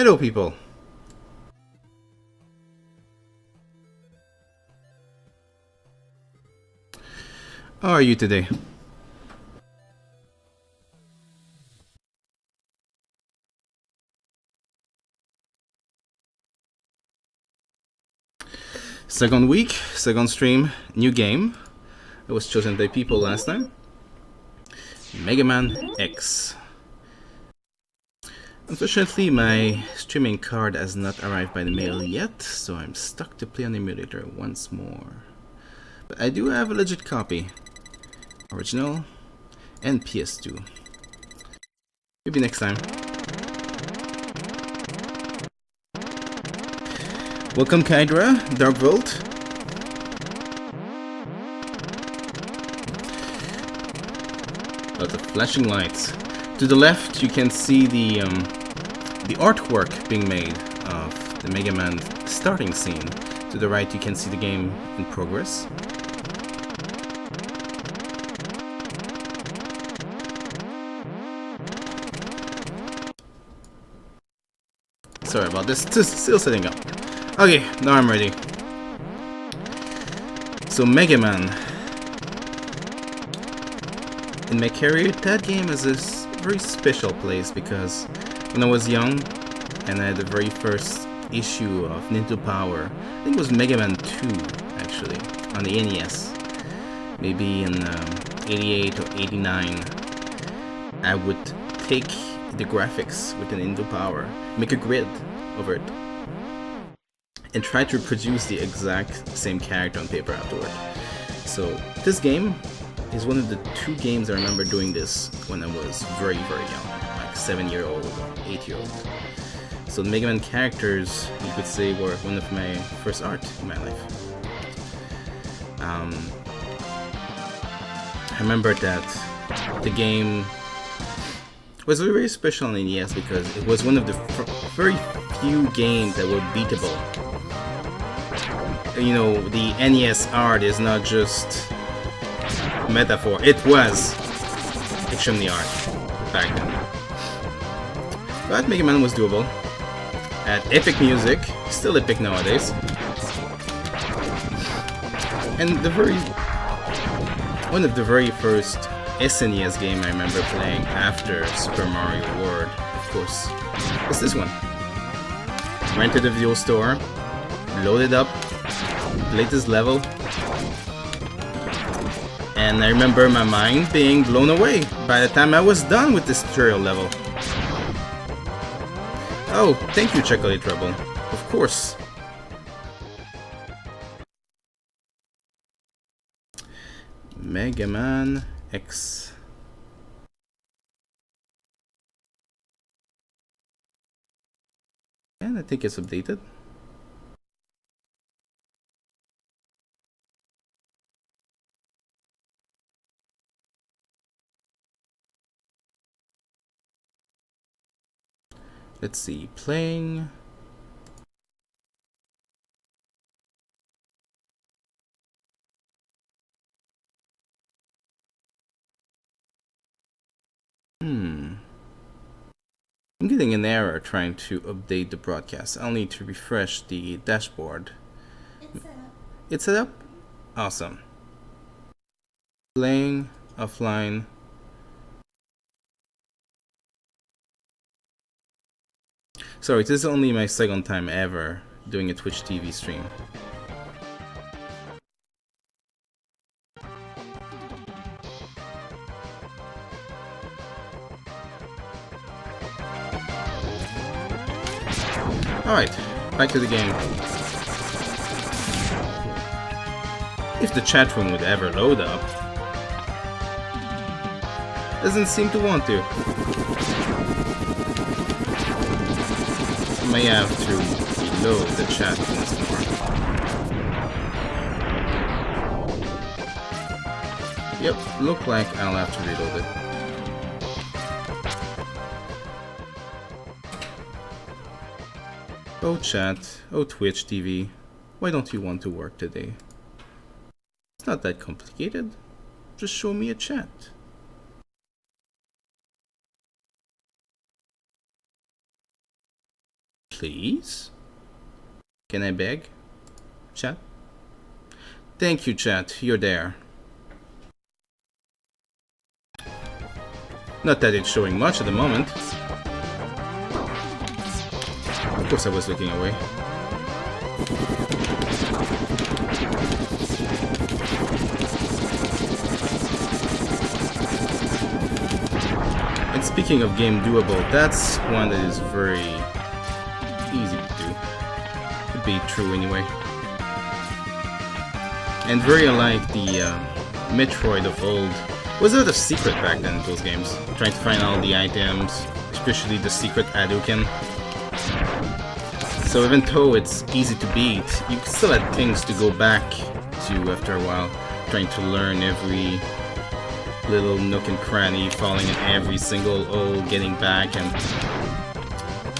Hello, people. How are you today? Second week, second stream, new game. It was chosen by people last time. Megaman X. Unfortunately, my streaming card has not arrived by the mail yet, so I'm stuck to play on emulator once more. But I do have a legit copy. Original and PS2. Maybe next time. Welcome Kydra, Dark Volt. Lots of flashing lights. To the left, you can see the artwork being made of the Mega Man starting scene. To the right, you can see the game in progress. Sorry about this, still setting up. Okay, now I'm ready. So Mega Man. In my career, that game is a very special place because when I was young and I had the very first issue of Nintendo Power, I think it was Mega Man 2 actually, on the NES. Maybe in 88 or 89, I would take the graphics with the Nintendo Power, make a grid over it, and try to reproduce the exact same character on paper afterward. So this game is one of the two games I remember doing this when I was very young, like 7-year-old or 8-year-old. So the Mega Man characters, you could say, were one of my first art in my life. I remember that the game was very special on NES because it was one of the very few games that were beatable. You know, the NES art is not just metaphor, it was extremely art back then. But Mega Man was doable. Had epic music, still epic nowadays. And one of the very first SNES game I remember playing after Super Mario World, of course, was this one. Rented a video store, loaded up, played this level, and I remember my mind being blown away by the time I was done with this tutorial level. Oh, thank you, Chocolate Rebel. Of course. Megaman X. And I think it's updated. Let's see, playing. I'm getting an error trying to update the broadcast. I'll need to refresh the dashboard. It's set up. It's set up? Awesome. Playing offline. Sorry, this is only my second time ever doing a Twitch TV stream. Alright, back to the game. If the chat room would ever load up. Doesn't seem to want to. May have to reload the chat once more. Yep, look like I'll have to reload it. Oh chat, oh Twitch TV, why don't you want to work today? It's not that complicated. Just show me a chat. please? Can I beg? Chat? Thank you, chat. You're there. Not that it's showing much at the moment. Of course I was looking away. And speaking of game doable, that's one that is very easy to do. Could be true anyway. And very unlike the Metroid of old, was a lot of secret back then in those games. Trying to find all the items, especially the secret Hadouken. So even though it's easy to beat, you still had things to go back to after a while. Trying to learn every little nook and cranny, falling in every single hole, getting back and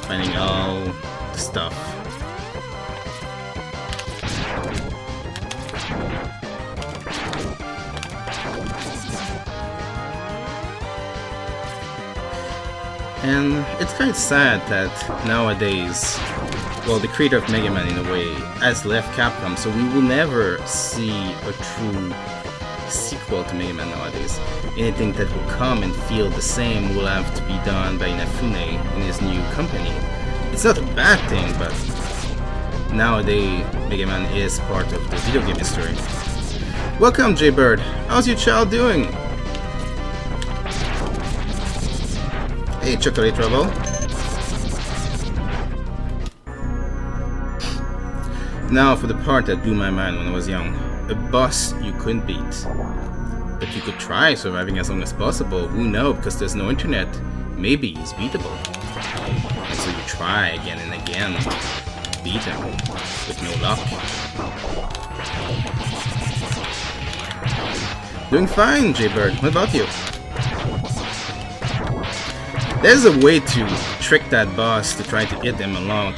finding all the stuff. And it's kind of sad that nowadays, well, the creator of Megaman in a way has left Capcom, so we will never see a true sequel to Megaman nowadays. Anything that will come and feel the same will have to be done by Inafune in his new company. It's not a bad thing, but nowadays Megaman is part of the video game history. Welcome, J-Bird. How's your child doing? Hey, Chocolate Trouble. Now for the part that blew my mind when I was young. A boss you couldn't beat. But you could try surviving as long as possible. Who knows, because there's no internet. Maybe he's beatable. And so you try again and again. Beat him. With no luck. Doing fine, J-Bird. What about you? There's a way to trick that boss to try to hit him a lot.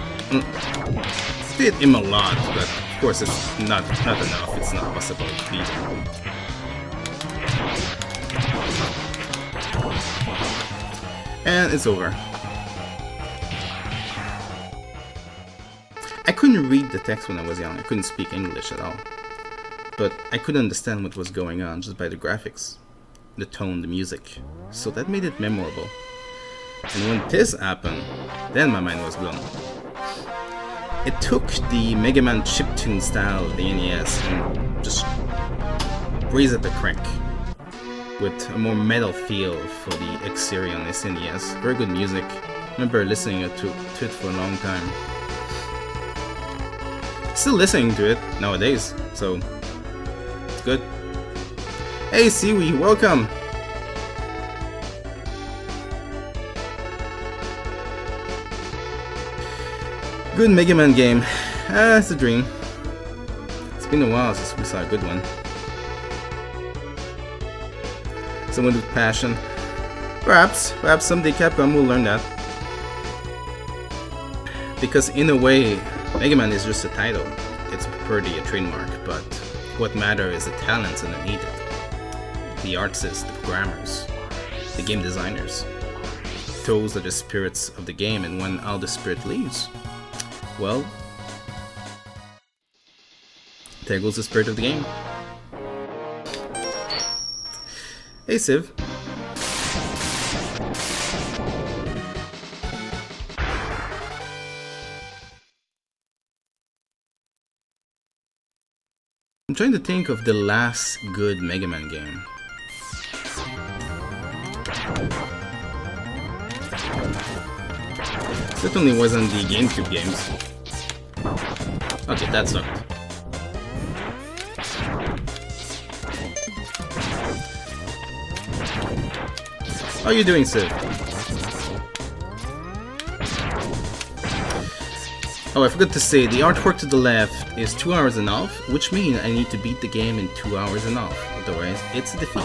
Hit him a lot, but of course it's not enough. It's not possible to beat him. And it's over. I couldn't read the text when I was young. I couldn't speak English at all. But I could understand what was going on just by the graphics, the tone, the music. So that made it memorable. And when this happened, then my mind was blown. It took the Megaman chiptune style of the NES and just raised it the crank with a more metal feel for the X series on SNES. Very good music. I remember listening to it for a long time. Still listening to it nowadays, so it's good. Hey Siwi, welcome! Good Mega Man game. It's a dream. It's been a while since we saw a good one. Someone with passion. Perhaps someday Capcom will learn that. Because in a way, Mega Man is just a title. It's purely a trademark, but what matters is the talents underneath it. The artists, the programmers, the game designers. Those are the spirits of the game, and when all the spirit leaves, well, there goes the spirit of the game. Hey Civ. I'm trying to think of the last good Mega Man game. Certainly wasn't the GameCube games. Okay, that sucked. How are you doing, Civ? Oh, I forgot to say, the artwork to the left is 2 hours and a half, which means I need to beat the game in 2 hours and a half. Otherwise, it's a defeat.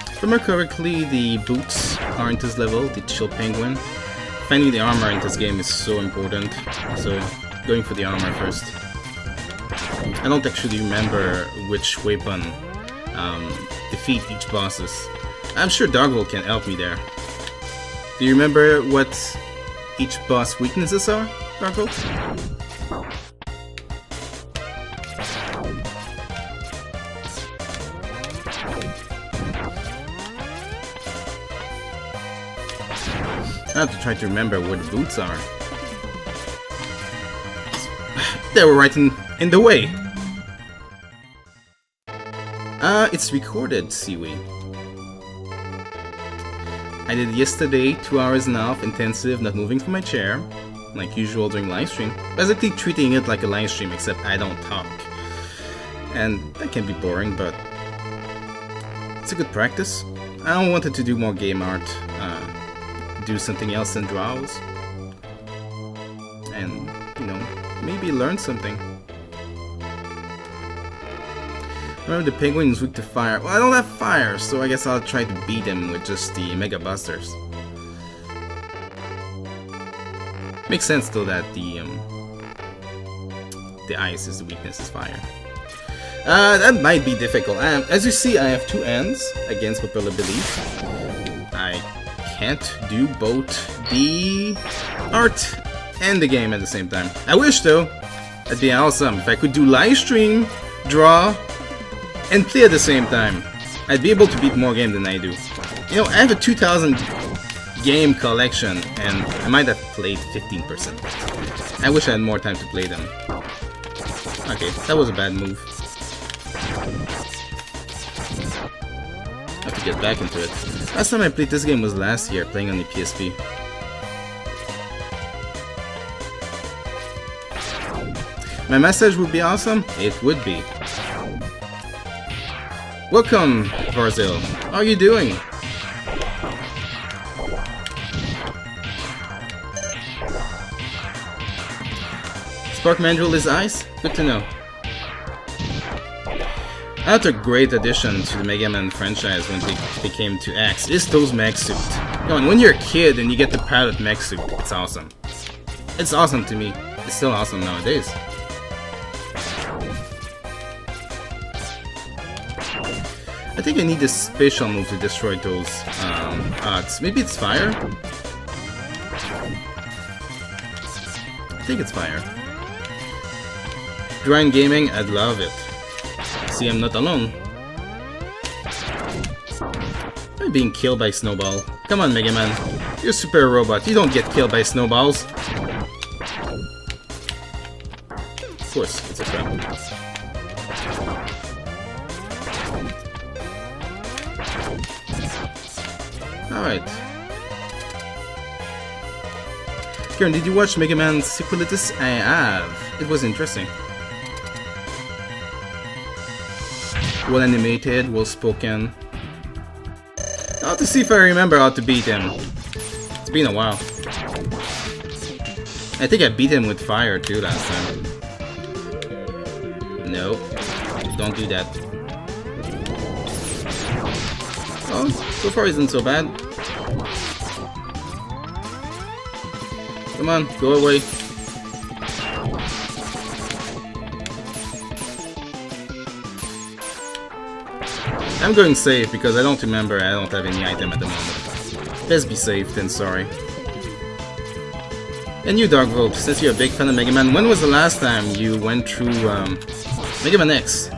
If I remember correctly, the boots aren't this level, the Chill Penguin. Finding the armor in this game is so important, so going for the armor first. I don't actually remember which weapon defeat each bosses. I'm sure Dogville can help me there. Do you remember what each boss weaknesses are, Dogville? I have to try to remember where the boots are. They were right in the way. It's recorded, see we. I did yesterday 2 hours and a half intensive, not moving from my chair, like usual during live stream. Basically treating it like a live stream, except I don't talk. And that can be boring, but it's a good practice. I wanted to do more game art, do something else than draws, and, you know, maybe learn something. Remember the penguin is weak to fire. Well, I don't have fire, so I guess I'll try to beat him with just the Mega Busters. Makes sense though that the ice is the weakness is fire. That might be difficult. As you see, I have 2 hands against popular belief. I can't do both the art and the game at the same time. I wish though. That'd be awesome if I could do live stream, draw, and play at the same time. I'd be able to beat more games than I do. You know, I have a 2000 game collection and I might have played 15%. I wish I had more time to play them. Okay, that was a bad move. I have to get back into it. Last time I played this game was last year, playing on the PSP. My message would be awesome? It would be. Welcome, Varzil. How are you doing? Spark Mandrill is ice? Good to know. Another great addition to the Megaman franchise when they came to X is those mech suit. You know, and when you're a kid and you get the pilot mech suit, it's awesome. It's awesome to me. It's still awesome nowadays. I think I need a special move to destroy those odds. Maybe it's fire? I think it's fire. Grind gaming, I'd love it. See, I'm not alone. I'm being killed by Snowball. Come on, Mega Man. You're a super robot. You don't get killed by snowballs. Of course, it's a trap. Alright. Karen, did you watch Mega Man Sequelitis? I have. It was interesting. Well animated, well spoken. I'll have to see if I remember how to beat him. It's been a while. I think I beat him with fire too last time. No, don't do that. Oh, so far isn't so bad. Come on, go away. I'm going safe because I don't remember I don't have any item at the moment. Let's be safe than sorry. And you, Dogville, since you're a big fan of Mega Man, when was the last time you went through Megaman X?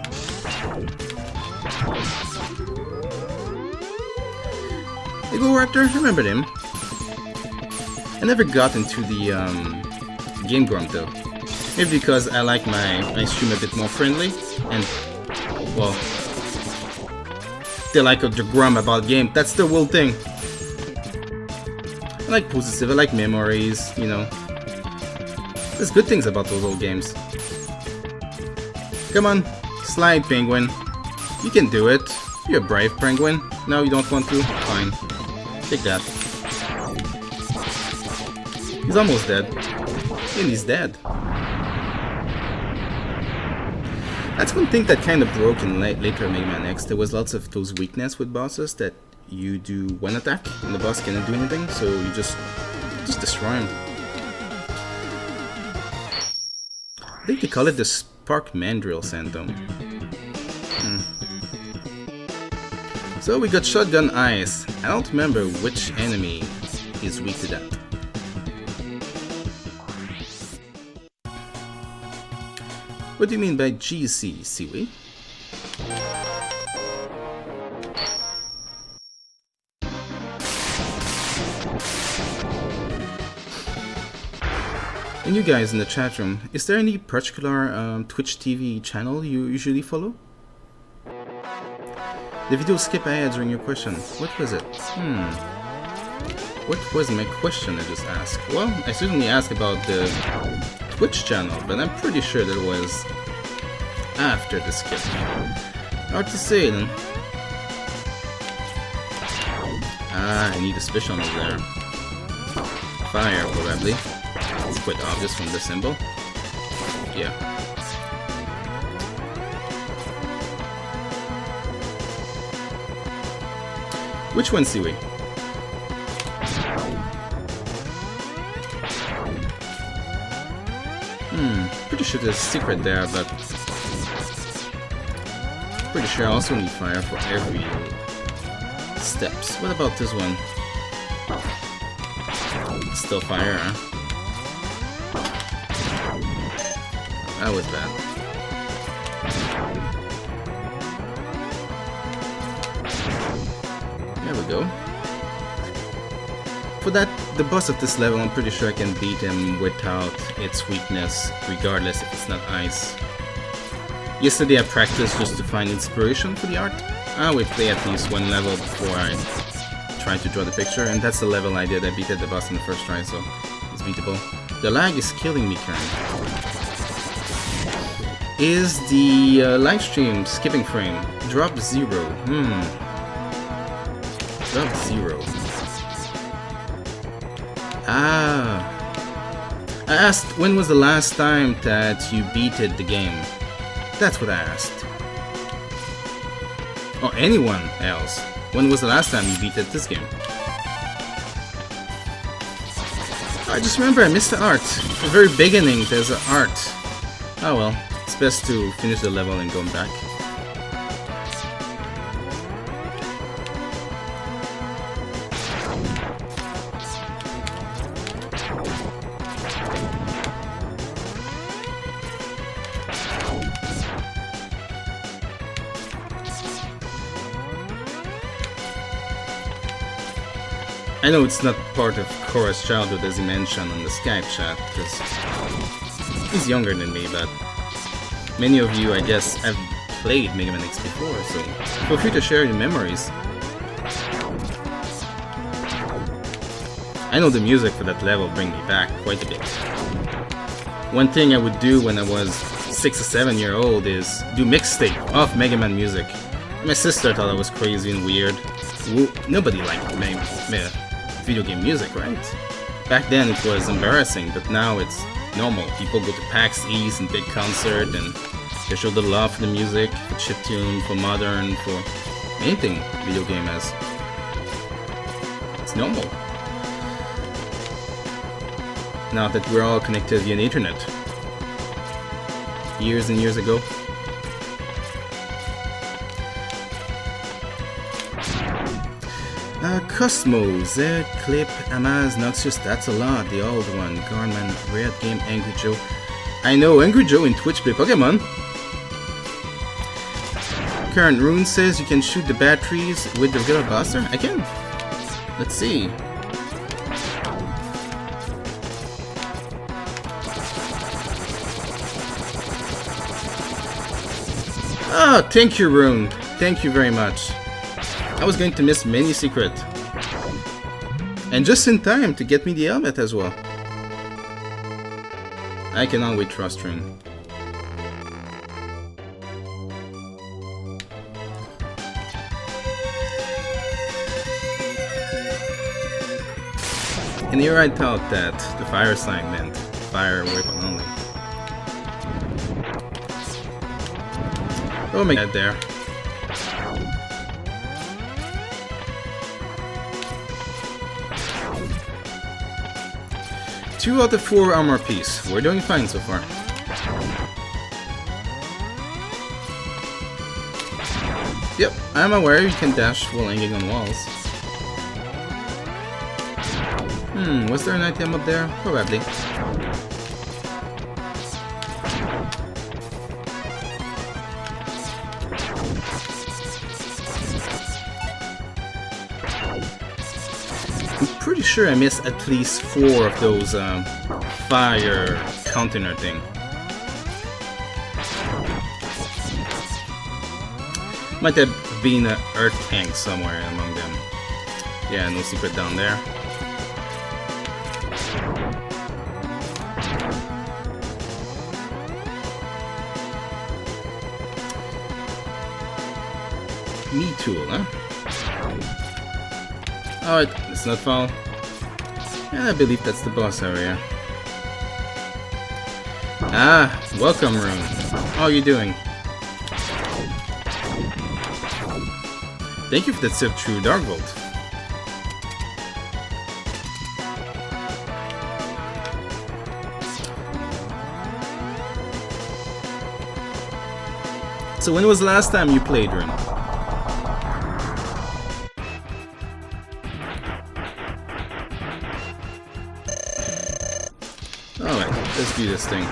Eagle Raptor? I remembered him. I never got into the Game Grump though. Maybe because I like my stream a bit more friendly and, well, they like a Grum about game. That's the whole thing. I like positive, I like memories, you know. There's good things about those old games. Come on, slide, penguin. You can do it. You're a brave penguin. No, you don't want to? Fine. Take that. He's almost dead. And he's dead. That's one thing that kind of broke in later Mega Man X. There was lots of those weaknesses with bosses that you do one attack and the boss cannot do anything, so you just destroy him. I think they call it the Spark Mandrill Phantom. So we got Shotgun Ice. I don't remember which enemy is weak to that. What do you mean by GC, Siwi? And you guys in the chat room, is there any particular Twitch TV channel you usually follow? The video skip ahead during your question. What was it? What was my question I just asked? Well, I certainly asked about the Twitch channel, but I'm pretty sure that was after the skip. Hard to say then. Ah, I need a special move there. Fire, probably. It's quite obvious from the symbol. Yeah. Which one, Siwi? Pretty sure there's a secret there, but pretty sure I also need fire for every steps. What about this one? Still fire, huh? That was bad. There we go. For that, the boss of this level, I'm pretty sure I can beat him without its weakness, regardless if it's not ice. Yesterday I practiced just to find inspiration for the art. I would play at least one level before I try to draw the picture, and that's the level I did. I beat the boss in the first try, so it's beatable. The lag is killing me currently. Is the live stream skipping frame? Drop 0. Drop 0. Ah. I asked when was the last time that you beated the game. That's what I asked. Or anyone else. When was the last time you beat this game? I just remember I missed the art. At the very beginning there's an art. Oh well. It's best to finish the level and go back. I know it's not part of Cora's childhood as he mentioned on the Skype chat, because he's younger than me, but many of you, I guess, have played Megaman X before, so feel free to share your memories. I know the music for that level bring me back quite a bit. One thing I would do when I was 6 or 7 years old is do mixtape of Megaman music. My sister thought I was crazy and weird. Nobody liked video game music, right? Back then it was embarrassing, but now it's normal. People go to PAX East and big concert and they show the love for the music, for chiptune, for modern, for anything video game has. It's normal. Now that we're all connected via the internet. Years and years ago. Cosmo, Z, Clip, Amaz, Noxious, that's a lot. The old one, Garman, Red Game, Angry Joe. I know, Angry Joe in Twitch play Pokemon. Current Rune says you can shoot the batteries with the regular blaster. I can. Let's see. Ah, thank you, Rune. Thank you very much. I was going to miss many secret. And just in time to get me the helmet as well. I cannot wait, trust Rune. And here I thought that the fire sign meant fire weapon only. Oh my god, there. 2 out of 4 armor piece. We're doing fine so far. Yep, I'm aware you can dash while hanging on walls. Was there an item up there? Probably. I'm pretty sure I missed at least 4 of those fire container thing. Might have been an earth tank somewhere among them. Yeah, no secret down there. Me tool, huh? Alright, let's not fall. Yeah, I believe that's the boss area. Ah, welcome room. How are you doing? Thank you for that step through Dark Vault. So when was the last time you played Rin? Alright, let's do this thing.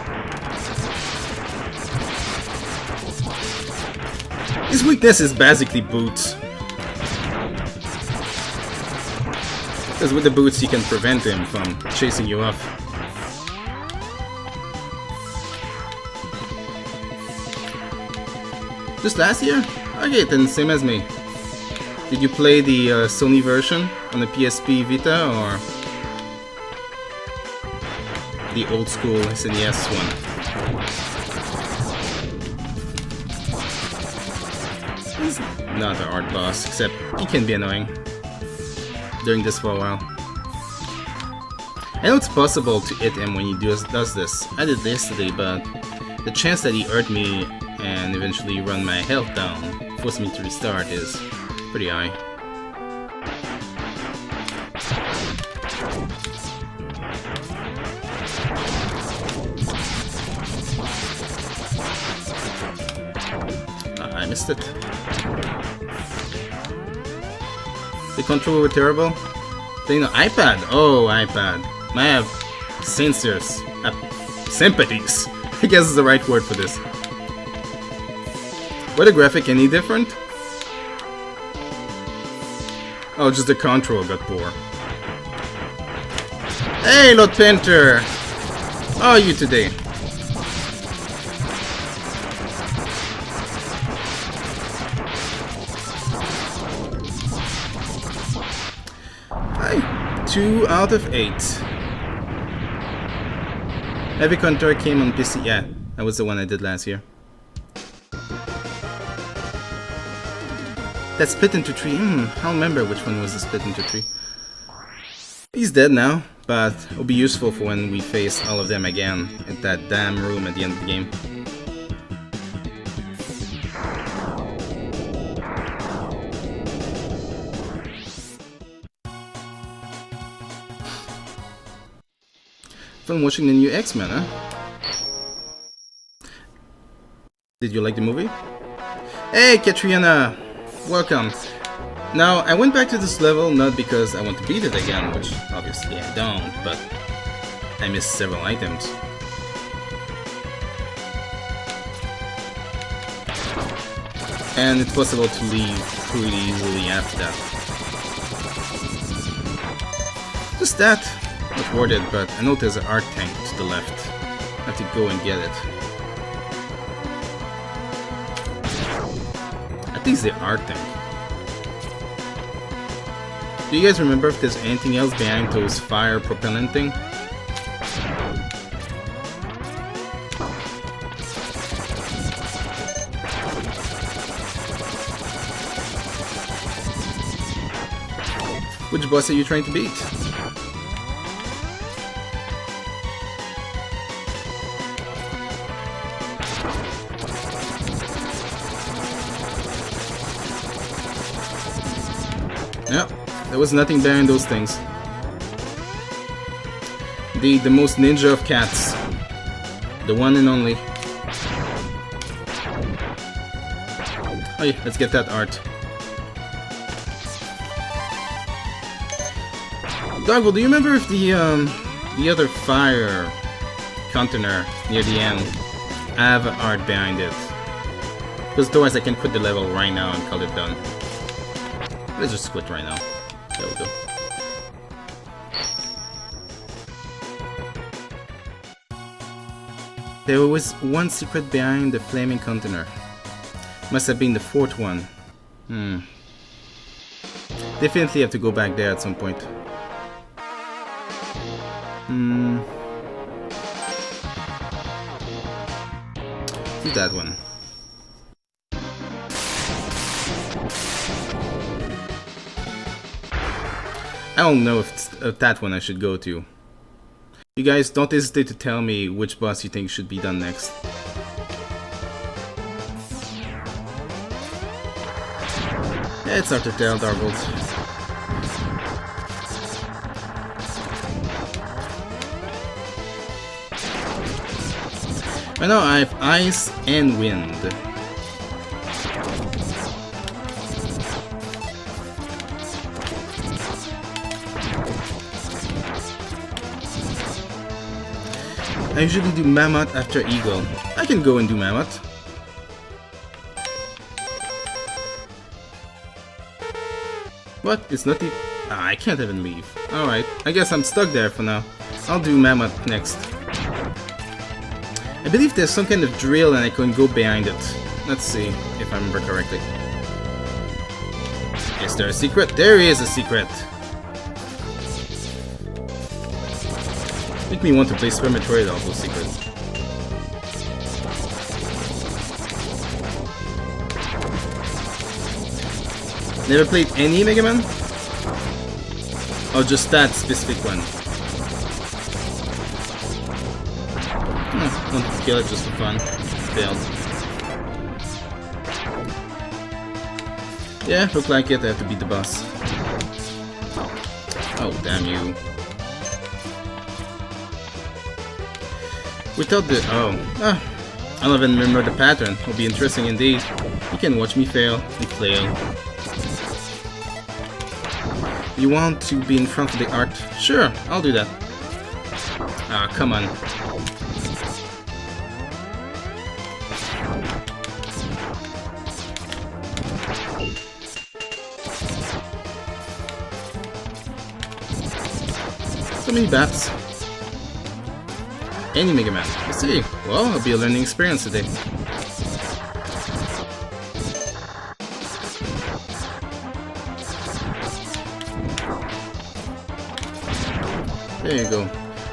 His weakness is basically boots. Because with the boots you can prevent him from chasing you off. Just last year? Okay, then same as me. Did you play the Sony version on the PSP Vita or the old school SNES one? He's not a hard boss, except he can be annoying. Doing this for a while. I know it's possible to hit him when he does this. I did this yesterday, but the chance that he hurt me and eventually run my health down, force me to restart, is pretty high. I missed it. The controller were terrible. Playing an iPad. Oh, iPad. I have sensors. Sympathies. I guess is the right word for this. Were the graphic any different? Oh, just the control got poor. Hey, Lord Painter! How are you today? Hi. 2 out of 8. Heavy Contour came on PC. Yeah, that was the one I did last year. That split into 3. I don't remember which one was the split into 3. He's dead now, but it'll be useful for when we face all of them again at that damn room at the end of the game. Fun watching the new X-Men, huh? Did you like the movie? Hey, Katriana! Welcome. Now, I went back to this level not because I want to beat it again, which obviously I don't, but I missed several items. And it's possible to leave pretty easily after that. Just that, not worth it, but I know there's an art tank to the left. I have to go and get it. At least the art tank. Do you guys remember if there's anything else behind those fire propellant thing? Which boss are you trying to beat? Yeah, there was nothing behind those things. The most ninja of cats. The one and only. Oh yeah, let's get that art. Doggle, do you remember if the other fire container near the end have art behind it? Because otherwise I can quit the level right now and call it done. Let's just quit right now. There we go. There was one secret behind the flaming container. Must have been the fourth one. Definitely have to go back there at some point. Do that one. I don't know if it's that one I should go to. You guys don't hesitate to tell me which boss you think should be done next. Yeah, it's hard to tell, Dargold. I know I have ice and wind. I usually do Mammoth after Eagle. I can go and do Mammoth. What? It's not even... I can't even leave. Alright, I guess I'm stuck there for now. I'll do Mammoth next. I believe there's some kind of drill and I can go behind it. Let's see if I remember correctly. Is there a secret? There is a secret! Make me want to play Super Metroid also secret. Never played any Mega Man? Or just that specific one? Want to kill it just for fun. Failed. Yeah, look like it. I have to beat the boss. Oh, damn you. Without the... I don't even remember the pattern. Will be interesting indeed. You can watch me fail and flail. You want to be in front of the art? Sure, I'll do that. Ah, come on. So many bats. Any Mega Man. I see. Well, it'll be a learning experience today. There you go.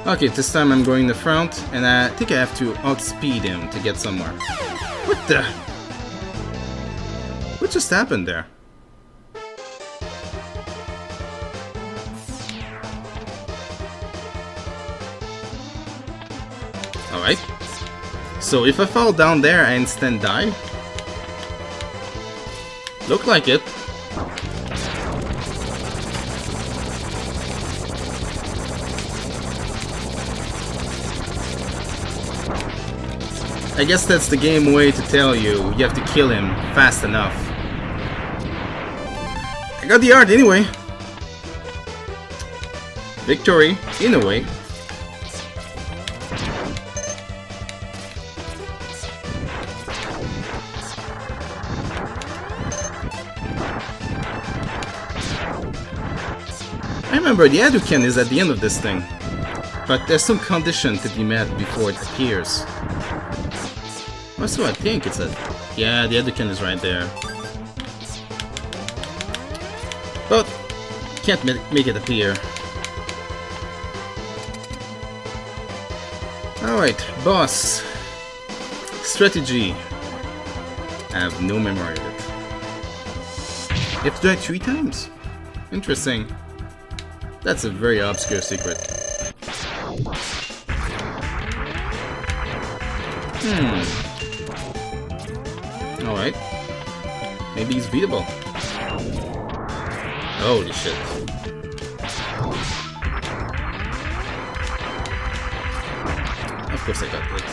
Okay, this time I'm going in the front, and I think I have to outspeed him to get somewhere. What the? What just happened there? Alright. So if I fall down there, I instant die? Look like it. I guess that's the game way to tell you have to kill him fast enough. I got the art anyway. Victory, in a way. I remember the Hadouken is at the end of this thing, but there's some condition to be met before it appears. That's what I think it's a... Yeah, the Hadouken is right there. But can't make it appear. Alright, boss. Strategy. I have no memory of it. You have to do it 3 times? Interesting. That's a very obscure secret. Alright. Maybe he's beatable. Holy shit. Of course I got it.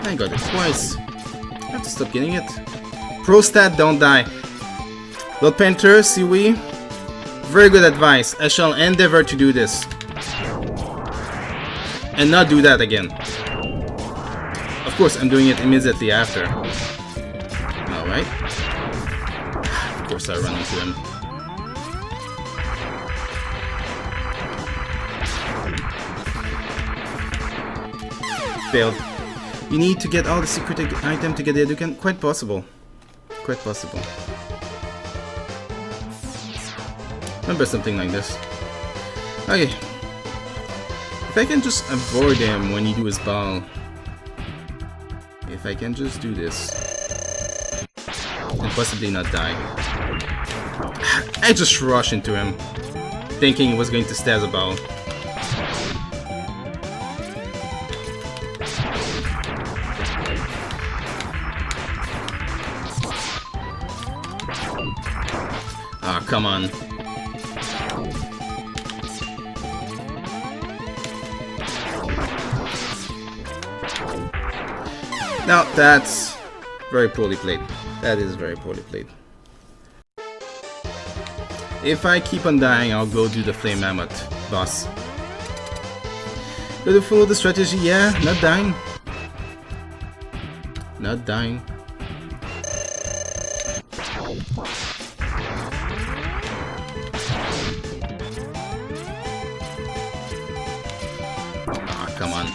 I got it twice. I have to stop getting it. Pro stat, don't die. Blood Painter, Siwi. Very good advice. I shall endeavor to do this. And not do that again. Of course, I'm doing it immediately after. Alright. Of course I run into him. Failed. You need to get all the secret item to get the Hadouken. Quite possible. Quite possible. Remember something like this. Okay. If I can just avoid him when he do his ball. If I can just do this. And possibly not die. I just rushed into him. Thinking he was going to stab the ball. Ah, come on. Now that's very poorly played. That is very poorly played. If I keep on dying, I'll go do the Flame Mammoth boss. Go to follow the strategy, yeah, not dying. Not dying. Ah, come on.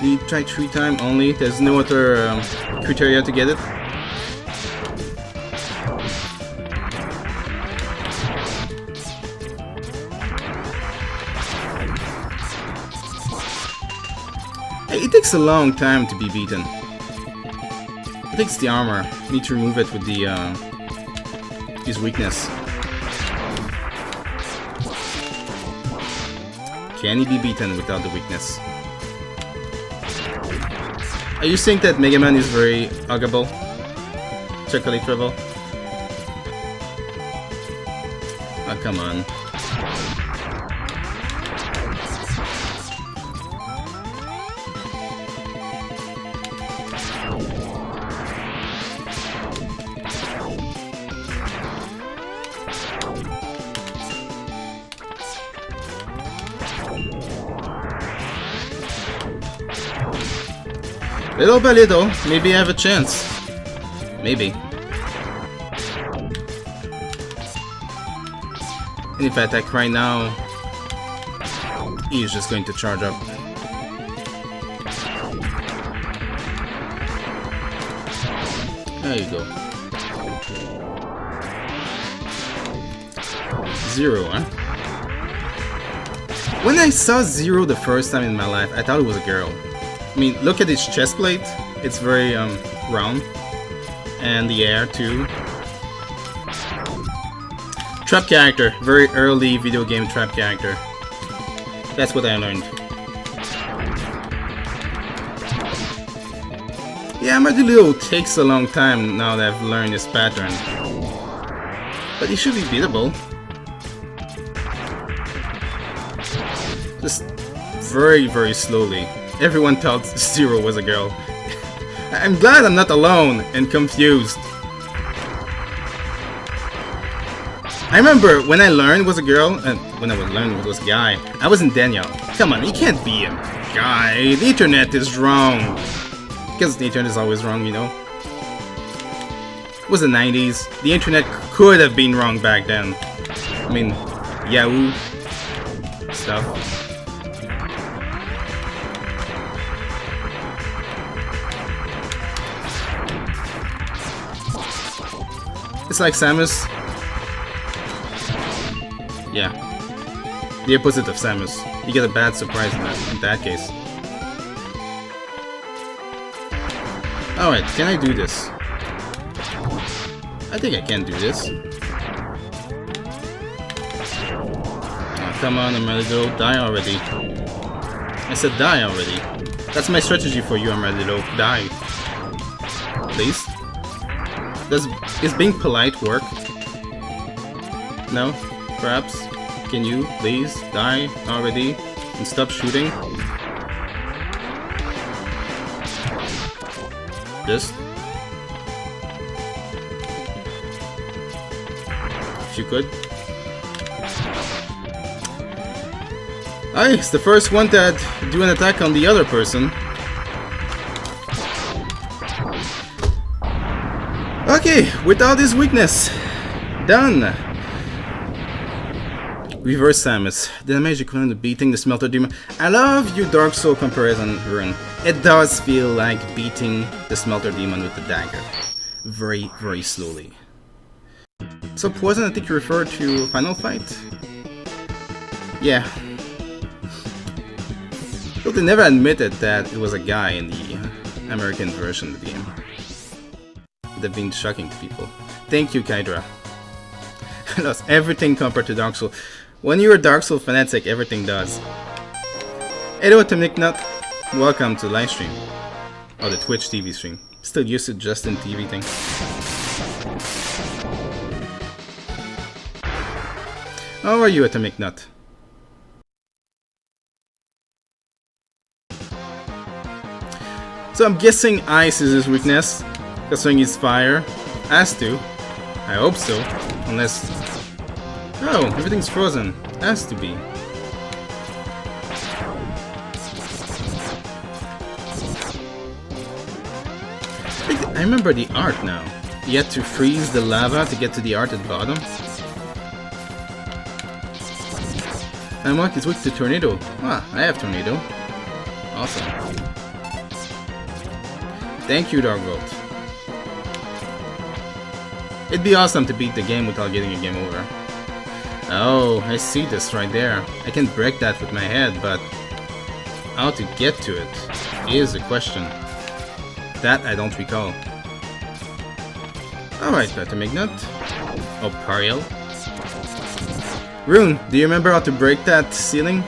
You try 3 times only. There's no other criteria to get it. It takes a long time to be beaten. It takes the armor. You need to remove it with the his weakness. Can he be beaten without the weakness? Are you saying that Megaman is very huggable? Chocolate Rebel? Oh, come on. Little by little, maybe I have a chance. Maybe. And if I attack right now, he's just going to charge up. There you go. 0, huh? When I saw 0 the first time in my life, I thought it was a girl. I mean, look at his chest plate. It's very round. And the hair too. Trap character. Very early video game trap character. That's what I learned. Yeah, Armadillo takes a long time now that I've learned his pattern. But he should be beatable. Just very, very slowly. Everyone thought 0 was a girl. I'm glad I'm not alone and confused. I remember when I learned it was a girl, and when I learned it was a guy, I was in Daniel. Come on, he can't be a guy. The internet is wrong. Because the internet is always wrong, you know. It was the 90s. The internet could have been wrong back then. I mean, Yahoo stuff. It's like Samus. Yeah. The opposite of Samus. You get a bad surprise in that case. Alright, can I do this? I think I can do this. Oh, come on, Armadillo, die already. I said die already. That's my strategy for you, Armadillo. Die. please. Is being polite work? No? Perhaps? Can you please die already and stop shooting? Just... if you could. It's the first one that do an attack on the other person. Okay, without his weakness. Done. Reverse Samus. The damage equivalent to beating the Smelter Demon. I love your Dark Soul comparison, Rune. It does feel like beating the Smelter Demon with the dagger. Very, very slowly. So Poison, I think you refer to Final Fight? Yeah. But they never admitted that it was a guy in the American version of the game. They've been shocking to people. Thank you, Kydra. I lost everything compared to Dark Souls. When you're a Dark Souls fanatic, everything does. Hello, Atomic Nut. Welcome to the live stream. Or the Twitch TV stream. Still used to Justin TV thing. How are you, Atomic Nut? So I'm guessing ice is his weakness, considering he's fire. Has to. I hope so. Unless... oh, everything's frozen. Has to be. I remember the art now. You had to freeze the lava to get to the art at the bottom. And Mark is weak to tornado. Ah, I have tornado. Awesome. Thank you, Dark Gold. It'd be awesome to beat the game without getting a game over. Oh, I see this right there. I can break that with my head, but how to get to it is a question. That I don't recall. Alright, Atomic Nut. Oh, Pariel. Rune, do you remember how to break that ceiling?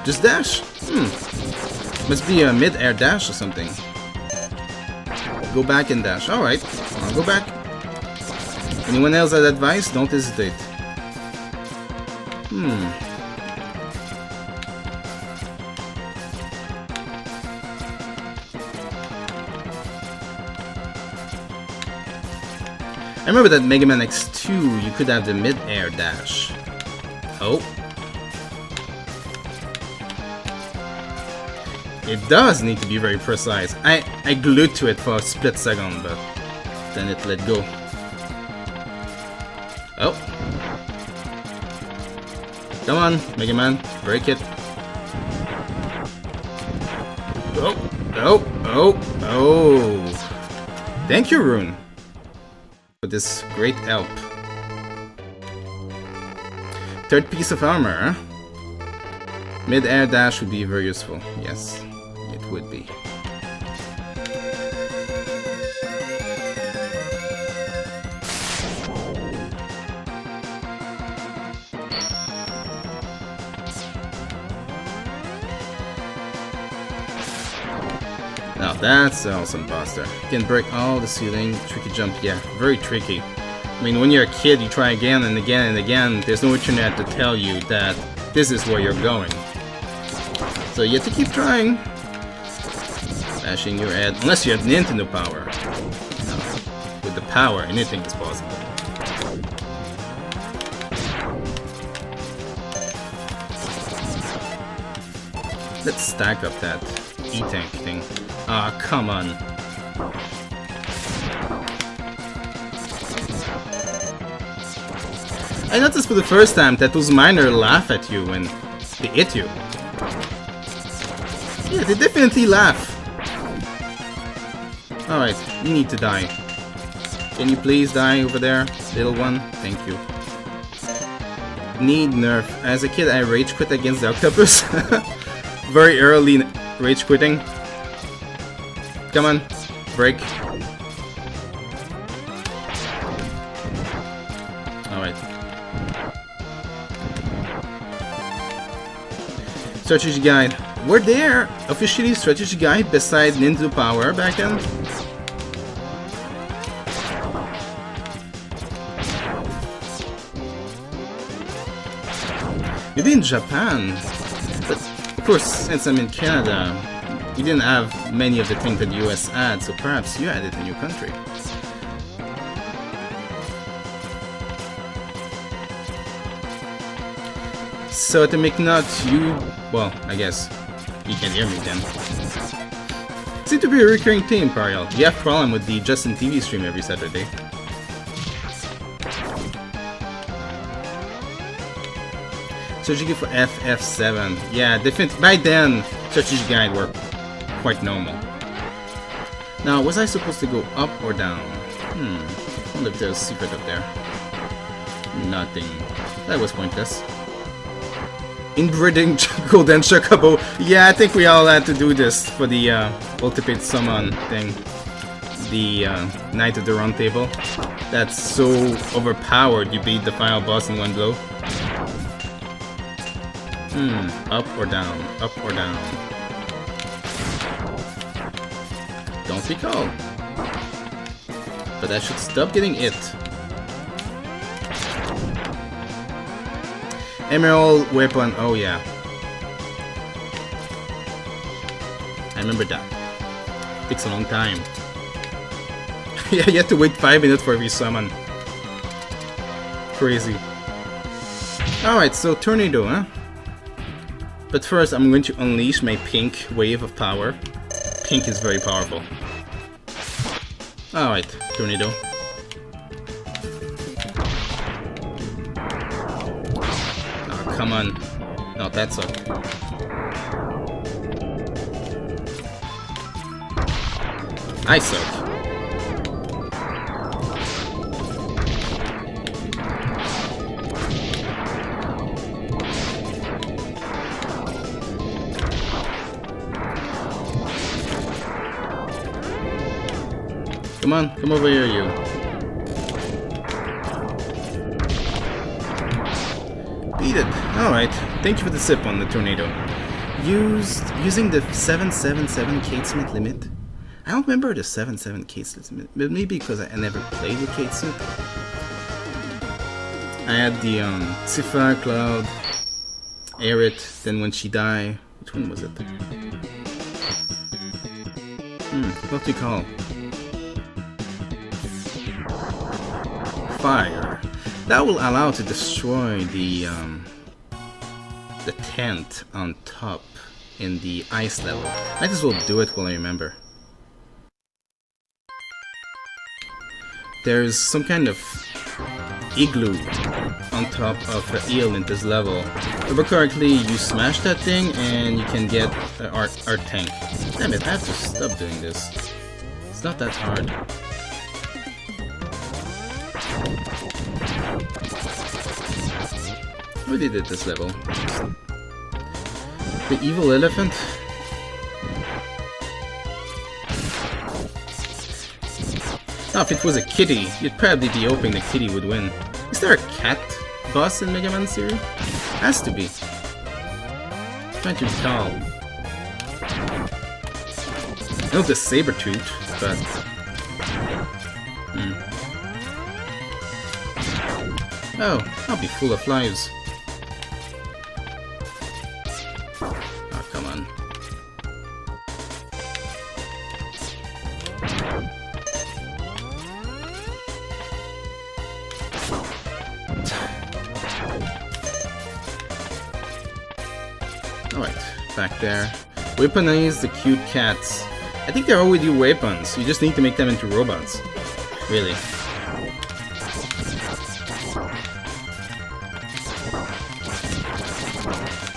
Just dash? Must be a mid-air dash or something. Go back and dash. Alright, I'll go back. Anyone else have advice? Don't hesitate. I remember that Megaman X2, you could have the mid-air dash. Oh. It does need to be very precise. I glued to it for a split second, but then it let go. Oh. Come on, Mega Man, break it. Oh, oh, oh, oh. Thank you, Rune, for this great help. Third piece of armor, huh? Mid-air dash would be very useful, yes. It would be. Now that's an awesome buster. You can break all the ceiling, tricky jump, yeah, very tricky. I mean, when you're a kid, you try again and again and again, there's no internet to tell you that this is where you're going. So you have to keep trying. Bashing your head, unless you have Nintendo power. No. With the power, anything is possible. Let's stack up that E-Tank thing. Ah, come on. I noticed for the first time that those miners laugh at you when they hit you. Yeah, they definitely laugh. Alright, you need to die. Can you please die over there, little one? Thank you. Need nerf. As a kid, I rage quit against the octopus. Very early rage quitting. Come on, break. Alright. Strategy guide. Were there officially strategy guide beside Nintendo Power back then? Maybe in Japan, but of course, since I'm in Canada, you didn't have many of the things that the US had, so perhaps you had it in your country. So to make nuts, well, I guess you can hear me then. Seems to be a recurring theme, Pariel. You have a problem with the Justin TV stream every Saturday. Strategy for FF7. Yeah, by then, strategy guide were quite normal. Now, was I supposed to go up or down? I wonder if there's a secret up there. Nothing. That was pointless. Inbreeding Golden Chocobo. Yeah, I think we all had to do this for the Ultimate Summon thing. The Knight of the Round Table. That's so overpowered, you beat the final boss in one blow. Up or down? Up or down? Don't recall. But I should stop getting it. Emerald weapon, oh yeah. I remember that. Takes a long time. Yeah, you have to wait 5 minutes for every summon. Crazy. Alright, so Tornado, huh? But first, I'm going to unleash my pink wave of power. Pink is very powerful. Alright, Tornado. Oh, come on. No, that sucked. I suck. Come on, come over here, you. Beat it. Alright, thank you for the sip on the Tornado. Using the 777 Kate Smith limit? I don't remember the 7-7 Kate Smith limit, but maybe because I never played with Kate Smith. I had the Tifa, Cloud, Aerith, then when she died, which one was it? What do you call? Fire. That will allow to destroy the tent on top in the ice level. Might as well do it while I remember. There's some kind of igloo on top of the eel in this level. If I remember correctly, you smash that thing and you can get our tank. Damn it, I have to stop doing this. It's not that hard. We did it this level. The evil elephant? Now, if it was a kitty, you'd probably be hoping the kitty would win. Is there a cat boss in Mega Man series? Has to be. I'm trying to recall. I know the Sabertooth, but... Oh, I'll be full of lives. Oh, come on. Alright, back there. Weaponize the cute cats. I think they're already weapons, you just need to make them into robots. Really.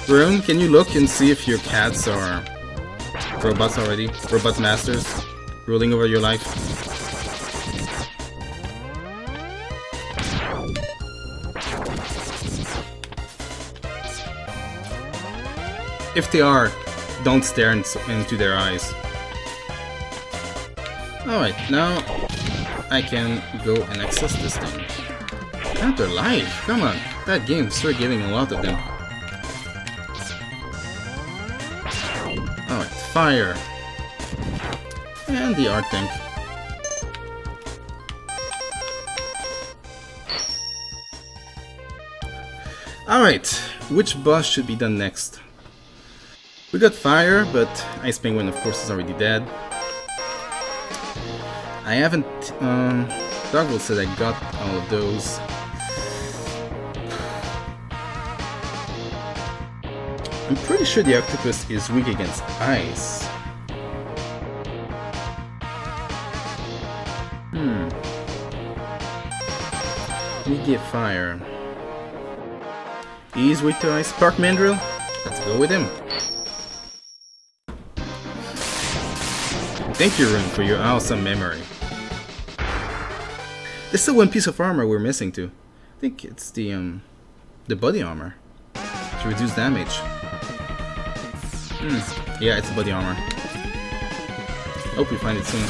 Rune, can you look and see if your cats are robots already? Robot masters ruling over your life? If they are, don't stare into their eyes. Alright, now I can go and access this thing. Counter life, come on. That game started giving a lot of them. Alright, fire. And the art tank. Alright, which boss should be done next? We got fire, but Ice Penguin of course is already dead. I haven't... Dogville said I got all of those. I'm pretty sure the octopus is weak against ice. We get fire. He's weak to ice. Spark Mandrill? Let's go with him. Thank you, Rune, for your awesome memory. There's still one piece of armor we're missing too. I think it's the body armor. To reduce damage. Yeah, it's body armor. Hope we find it soon.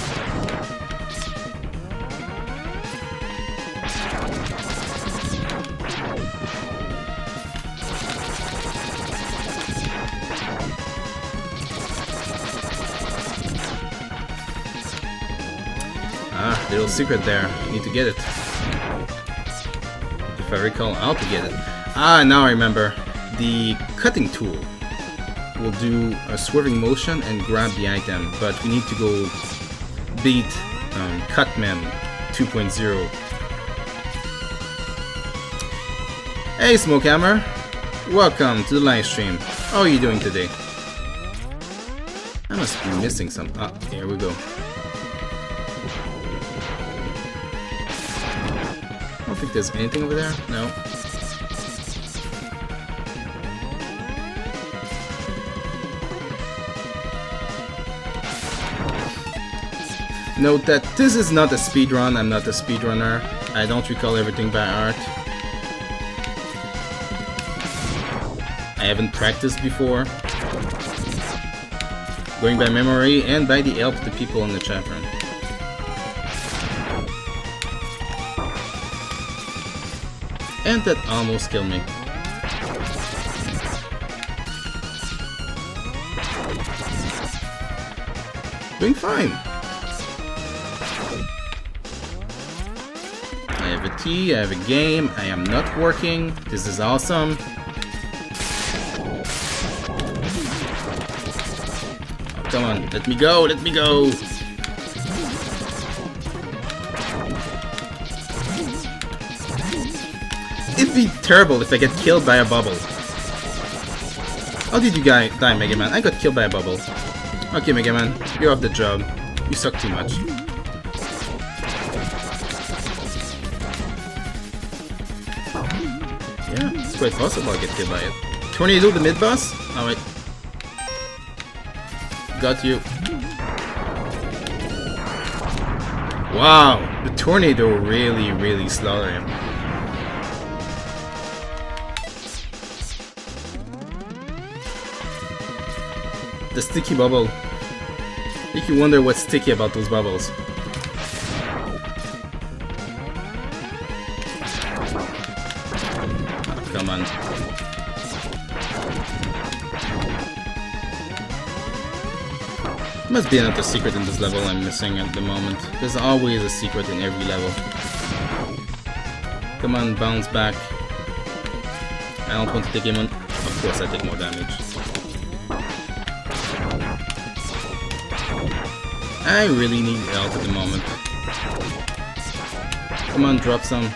Ah, little secret there. Need to get it. If I recall how to get it. Ah, now I remember. The cutting tool will do a swerving motion and grab the item, but we need to go beat Cutman 2.0. Hey Smokehammer, welcome to the live stream. How are you doing today? I must be missing some. Ah, here we go. I don't think there's anything over there. No. Note that this is not a speedrun. I'm not a speedrunner. I don't recall everything by heart. I haven't practiced before. Going by memory and by the help of the people in the chat room. And that almost killed me. Doing fine. I have a tea, I have a game, I am not working. This is awesome. Oh, come on, let me go, let me go. It'd be terrible if I get killed by a bubble. How did you guys die, Mega Man? I got killed by a bubble. Okay, Mega Man, you're off the job. You suck too much. Yeah, it's quite possible I'll get killed by it. Tornado, the mid-boss? Oh wait. Got you. Wow, the tornado really slaughtered him. The sticky bubble. Make you wonder what's sticky about those bubbles. Oh, come on. Must be another secret in this level I'm missing at the moment. There's always a secret in every level. Come on, bounce back. I don't want to take him on. Of course I take more damage. I really need health at the moment. Come on, drop some.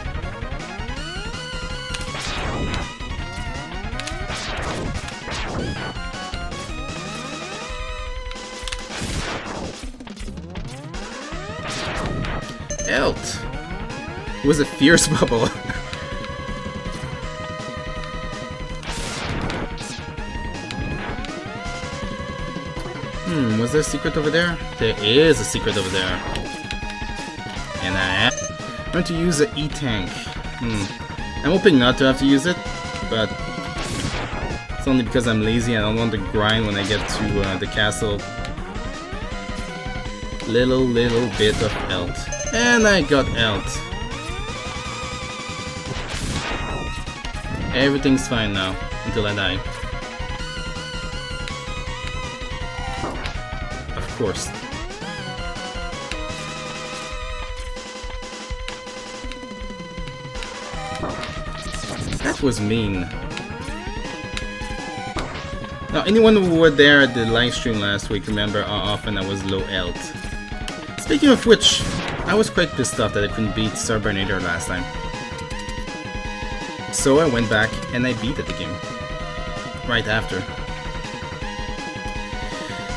Health! It was a fierce bubble. Was there a secret over there? There is a secret over there. And I'm going to use the E-Tank. I'm hoping not to have to use it, but it's only because I'm lazy. I don't want to grind when I get to the castle. Little bit of health. And I got health. Everything's fine now, until I die. Of course. That was mean. Now, anyone who were there at the live stream last week remember how often I was low health. Speaking of which, I was quite pissed off that I couldn't beat Starburnator last time. So I went back and I beat it again. Right after.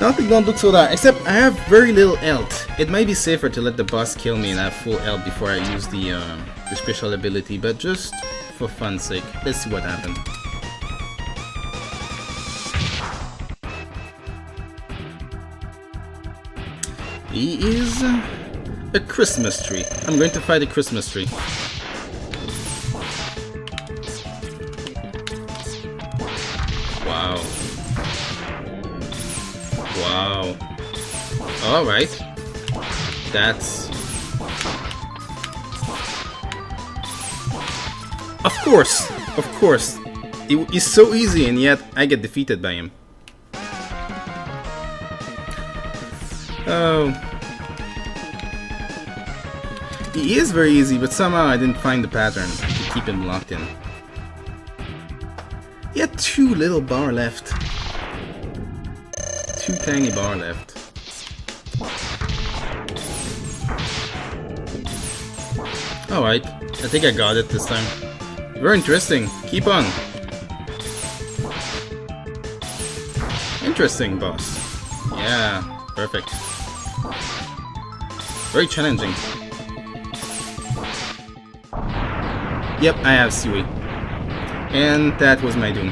Nothing don't look so bad, except I have very little health. It might be safer to let the boss kill me and have full health before I use the special ability, but just for fun's sake, let's see what happens. He is a Christmas tree. I'm going to fight a Christmas tree. Wow. Wow. Alright. That's... Of course! Of course! It's so easy and yet I get defeated by him. Oh. He is very easy, but somehow I didn't find the pattern to keep him locked in. He had 2 little bar left. 2 tiny bar left. Alright, I think I got it this time. Very interesting. Keep on. Interesting, boss. Yeah, perfect. Very challenging. Yep, I have Sui. And that was my doom.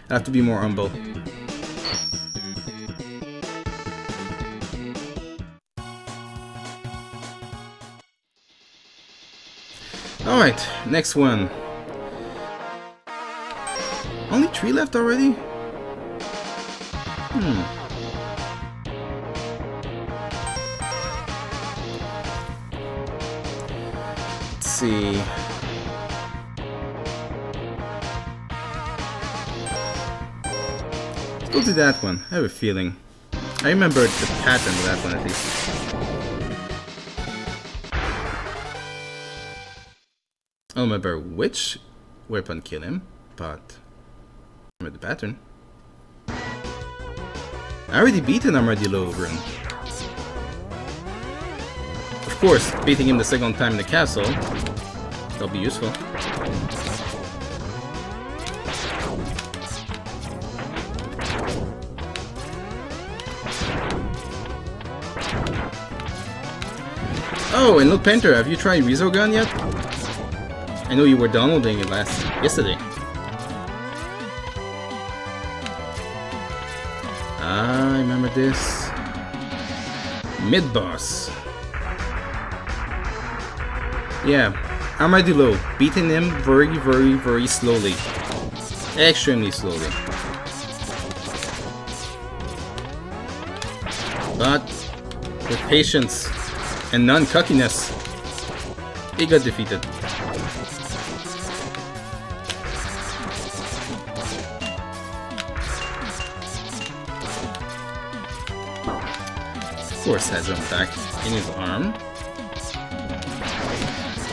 I have to be more humble. Alright, next one. Only 3 left already? Let's see. Let's go to that one. I have a feeling. I remember the pattern of that one at least. I don't remember which weapon killed him, but I remember the pattern. I already beat an Armadillo rune. Of course, beating him the second time in the castle, that'll be useful. Oh, and Lil Painter, have you tried Resogun yet? I know you were downloading it yesterday. Ah, I remember this. Mid-boss. Yeah, Armadillo, beating him very, very, very slowly. Extremely slowly. But with patience and non-cockiness, he got defeated. Of course, has an attack in his arm.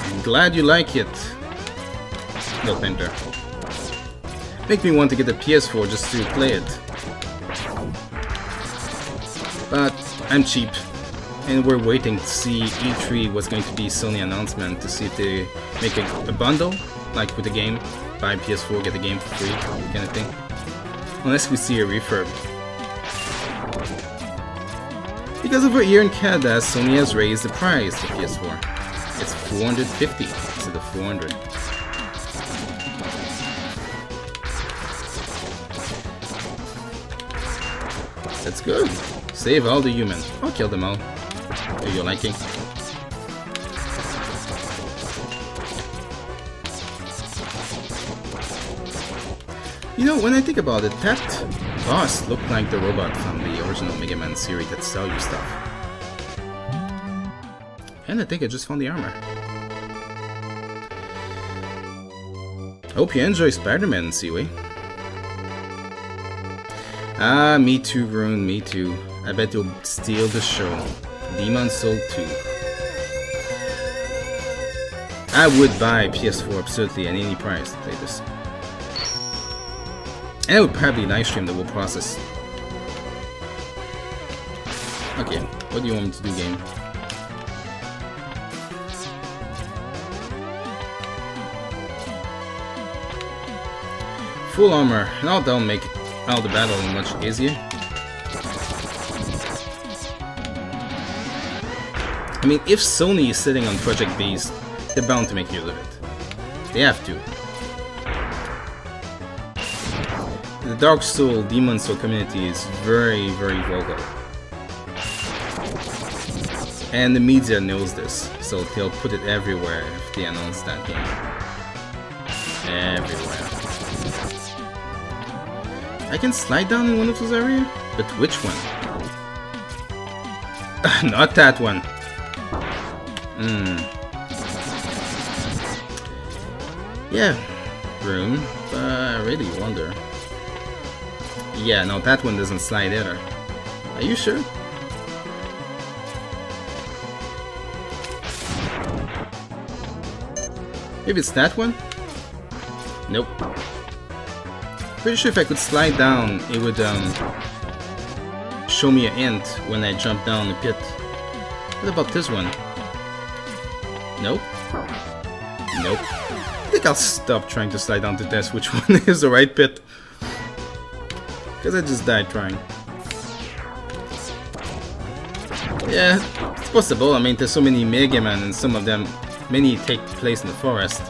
I'm glad you like it, Lil Painter. Make me want to get a PS4 just to play it. But I'm cheap, and we're waiting to see E3 what's going to be Sony announcement to see if they make a bundle, like with the game, buy PS4, get the game for free, kind of thing. Unless we see a refurb. Because over here in Canada, Sony has raised the price of PS4. It's $450 instead of $400. That's good. Save all the humans. Or kill them all. To your liking. You know, when I think about it, that boss looked like the robot from the original Mega Man series that sell you stuff. And I think I just found the armor. Hope you enjoy Spider-Man, Seaway. Ah, me too, Rune, me too. I bet you'll steal the show. Demon Soul 2. I would buy PS4 absolutely at any price to play this. And I would probably live stream the whole process. Okay, what do you want me to do, game? Full armor. Now that'll make all the battle much easier. I mean, if Sony is sitting on Project Beast, they're bound to make use of it. They have to. The Dark Soul, Demon Soul community is very, very vocal. And the media knows this, so they'll put it everywhere if they announce that game. Everywhere. I can slide down in one of those areas? But which one? Not that one. Yeah, room, but I really wonder. Yeah, no, that one doesn't slide either. Are you sure? Maybe it's that one? Nope. Pretty sure if I could slide down, it would show me a hint when I jump down the pit. What about this one? Nope. Nope. I think I'll stop trying to slide down to test which one is the right pit. Because I just died trying. Yeah, it's possible. I mean, there's so many Mega Man and some of them, many take place in the forest.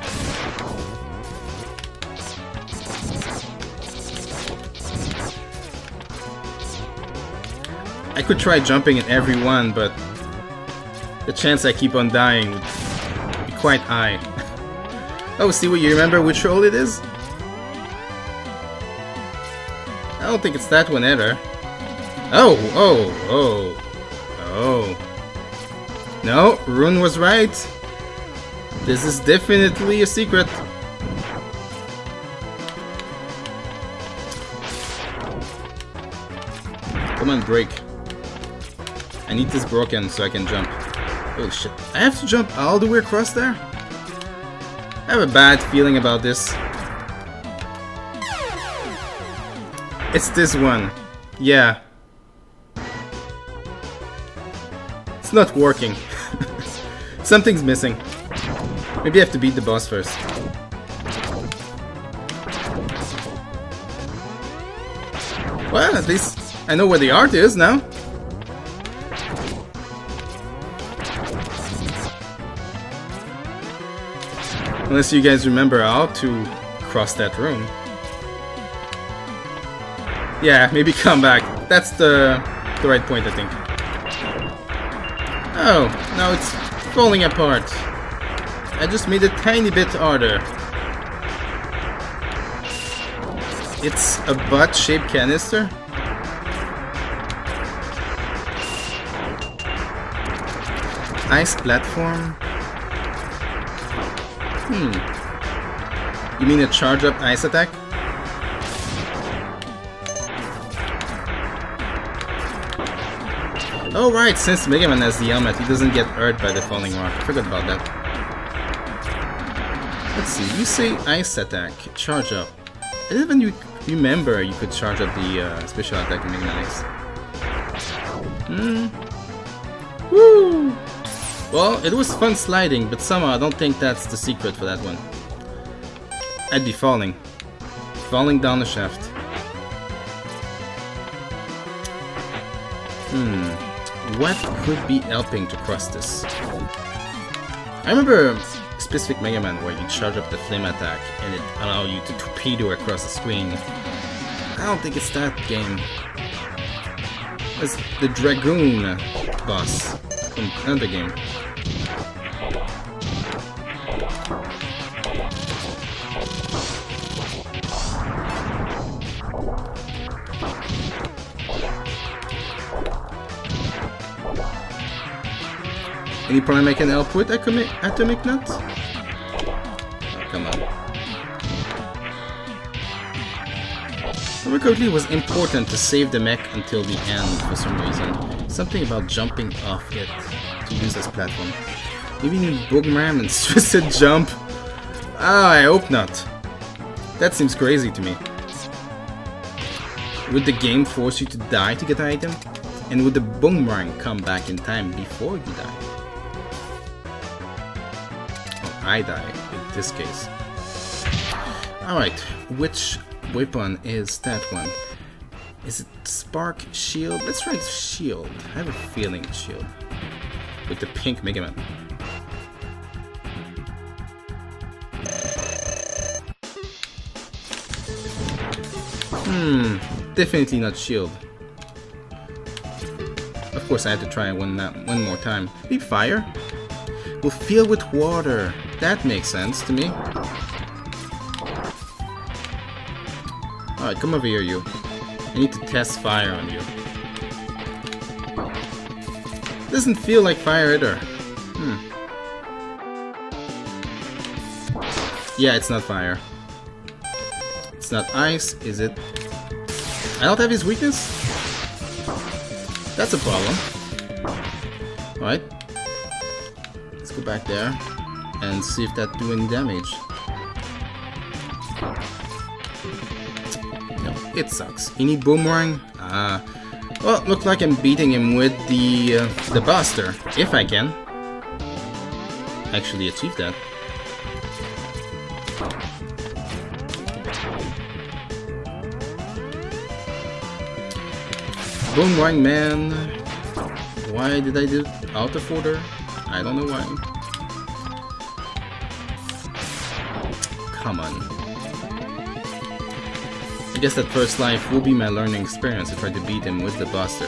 I could try jumping in every one, but the chance I keep on dying would be quite high. Oh, see what you remember which role it is? I don't think it's that one either. Oh. No, Rune was right. This is definitely a secret. Come on, break. I need this broken so I can jump. Holy shit. I have to jump all the way across there? I have a bad feeling about this. It's this one. Yeah. It's not working. Something's missing. Maybe I have to beat the boss first. Well, at least I know where the art is now. Unless you guys remember how to cross that room. Yeah, maybe come back. That's the right point, I think. Oh, now it's falling apart. I just made it a tiny bit harder. It's a butt-shaped canister? Ice platform? You mean a charge-up ice attack? Oh right, since Mega Man has the helmet, he doesn't get hurt by the falling rock. I forgot about that. Let's see, you say ice attack, charge up. I didn't even remember you could charge up the special attack in Mega Man X. Woo! Well, it was fun sliding, but somehow I don't think that's the secret for that one. I'd be falling. Falling down the shaft. What could be helping to cross this? I remember a specific Mega Man where you charge up the flame attack and it allows you to torpedo across the screen. I don't think it's that game. It's the Dragoon boss from another game. Any problem I can help with, Atomic Nut? Oh, come on. Remember, it was important to save the mech until the end for some reason. Something about jumping off it to use as platform. Maybe you need Boomerang and Twisted Jump? Oh, I hope not. That seems crazy to me. Would the game force you to die to get an item? And would the boomerang come back in time before you die? Oh, I die in this case. Alright, which weapon is that one? Is it Spark, Shield? Let's try Shield. I have a feeling Shield. With the pink Megaman. Definitely not Shield. Of course I had to try one more time. Maybe Fire? Will fill with water. That makes sense to me. Alright, come over here, you. I need to test fire on you. Doesn't feel like fire either. Yeah, it's not fire. It's not ice, is it? I don't have his weakness? That's a problem. Alright. Let's go back there and see if that do any damage. No, it sucks. You need Boomerang? Well, look like I'm beating him with the Buster, if I can actually achieve that. Boomerang man. Why did I do out of order? I don't know why. Come on. I guess that first life will be my learning experience to try to beat him with the Buster.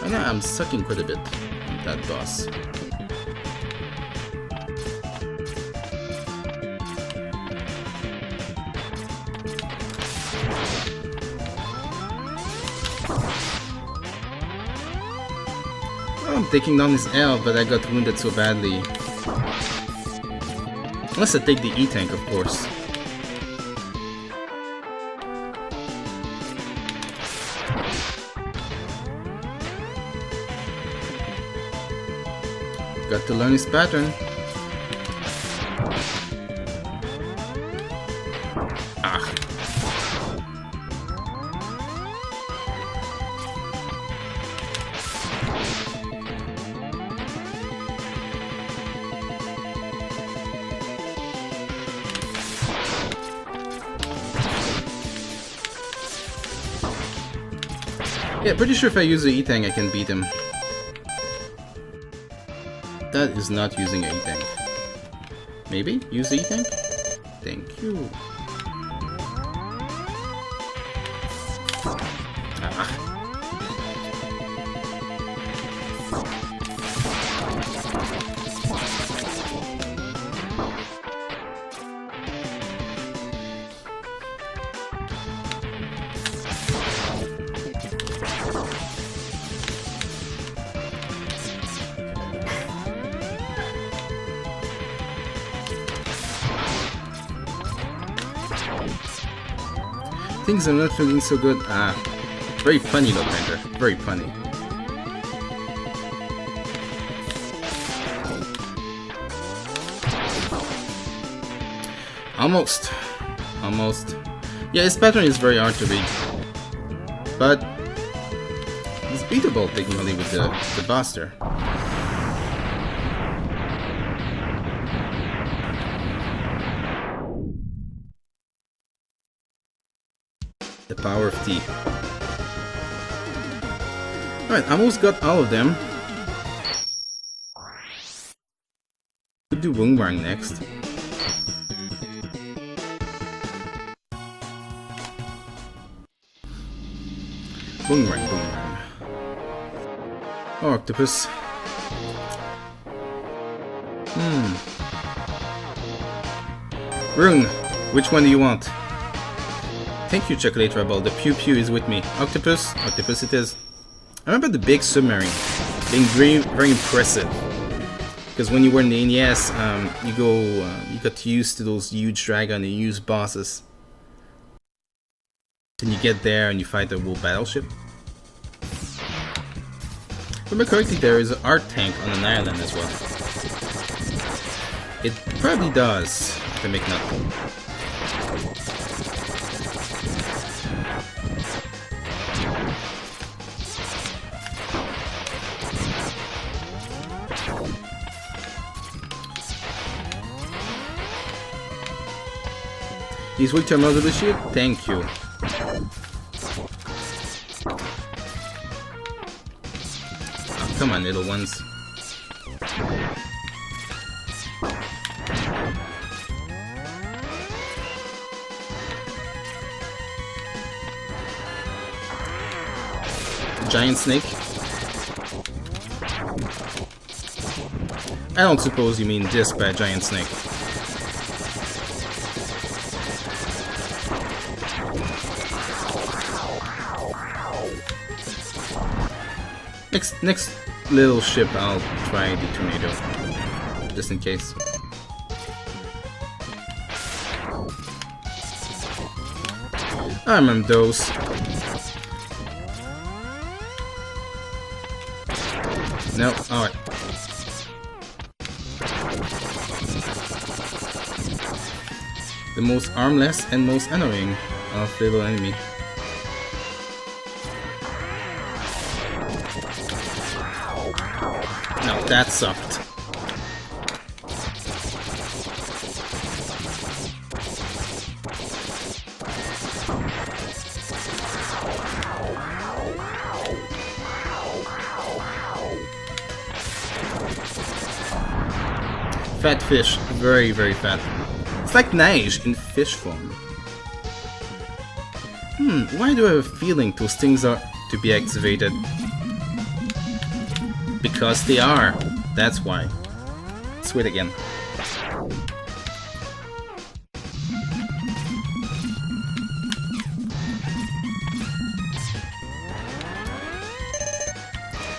Right now I'm sucking quite a bit on that boss. I'm taking down his L, but I got wounded so badly. Unless I take the E-Tank, of course. Got to learn his pattern. Ah. Yeah, pretty sure if I use the E-Tank I can beat him. That is not using a E-Tank. Maybe? Use the E-Tank? Thank you. Ah. Things are not feeling so good. Ah, very punny though, Painter. Very punny. Almost. Almost. Yeah, his pattern is very hard to read. But it's beatable technically with the Buster. The power of T. Alright, almost got all of them. We'll do Boomerang next. Boomerang, Boomerang. Oh, Octopus. Rune, which one do you want? Thank you, Chocolate Rebel. The Pew Pew is with me. Octopus? Octopus it is. I remember the big submarine being very impressive. Because when you were in the NES, you got used to those huge dragon and huge bosses. Then you get there and you fight the whole battleship. If I remember correctly, there is an art tank on an island as well. It probably does, if I make nothing. He's weak to another shield? Thank you. Oh, come on, little ones. Giant snake? I don't suppose you mean this by a giant snake. Next little ship, I'll try the tornado, just in case. I remember those. No, alright. The most armless and most annoying of little enemy. No, that sucked. Fat fish, very, very fat. It's like Neige in fish form. Why do I have a feeling those things are to be activated? Because they are. That's why. Let's wait again.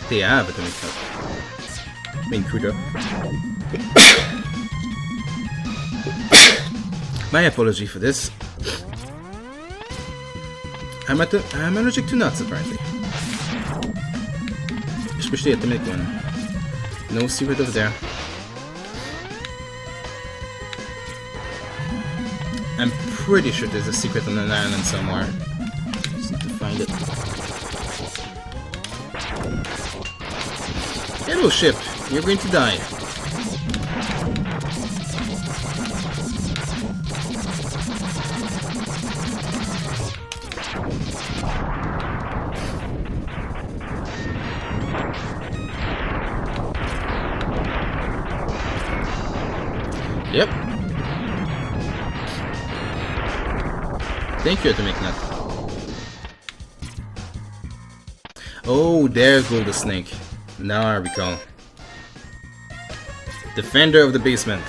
They have atomic health. Main Kudo. My apology for this. I'm allergic to nuts apparently. Especially at the mid one. No secret over there. I'm pretty sure there's a secret on an island somewhere. Just need to find it. Hello ship, you're going to die. Yep. Thank you, Atomic Nut. Oh, there goes the snake. Now I recall. Defender of the basement.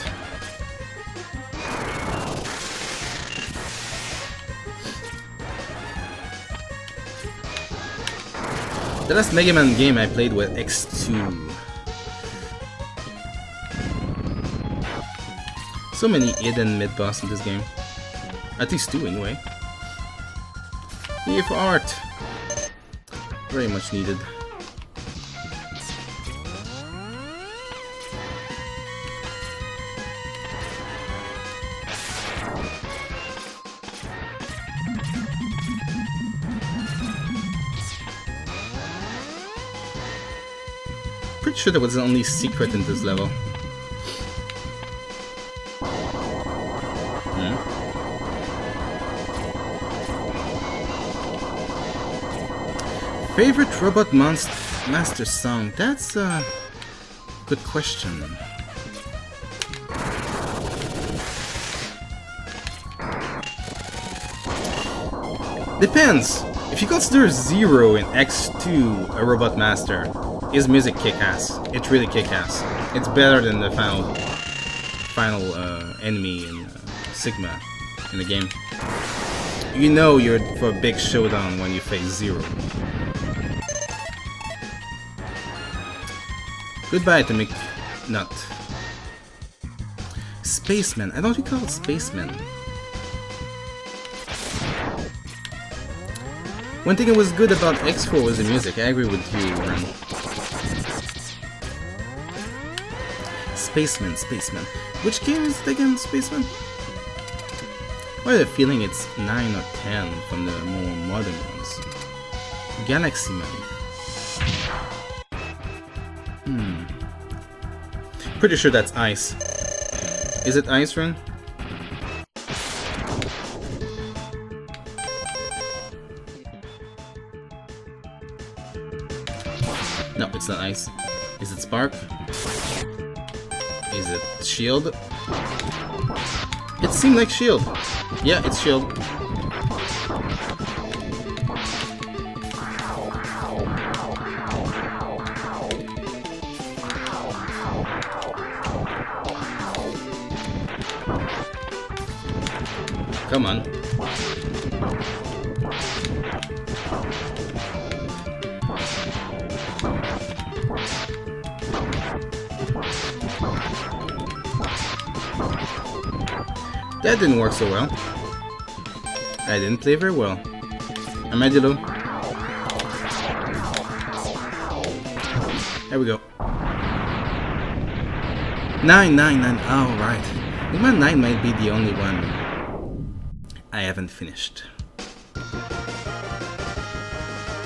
The last Megaman game I played with X2. So many hidden mid-boss in this game. At least two anyway. Here for art. Very much needed. Pretty sure there was the only secret in this level. Favorite Robot Master song? That's a good question. Depends. If you consider Zero in X2 a Robot Master, his music kick-ass. It's really kick-ass. It's better than the final enemy in Sigma in the game. You know you're for a big showdown when you face Zero. Goodbye, Atomic Nut. Spaceman. I don't recall Spaceman. One thing that was good about X4 was the music. I agree with you, Ren. Spaceman, Spaceman. Which game is it again, Spaceman? I have a feeling it's 9 or 10 from the more modern ones. Galaxy Man. Pretty sure that's ice. Is it ice, Ren? No, it's not ice. Is it spark? Is it shield? It seemed like shield. Yeah, it's shield. Come on. That didn't work so well. I didn't play very well. Am I low? There we go. 9, 9, 9. Oh, right. Megaman 9 might be the only one I haven't finished.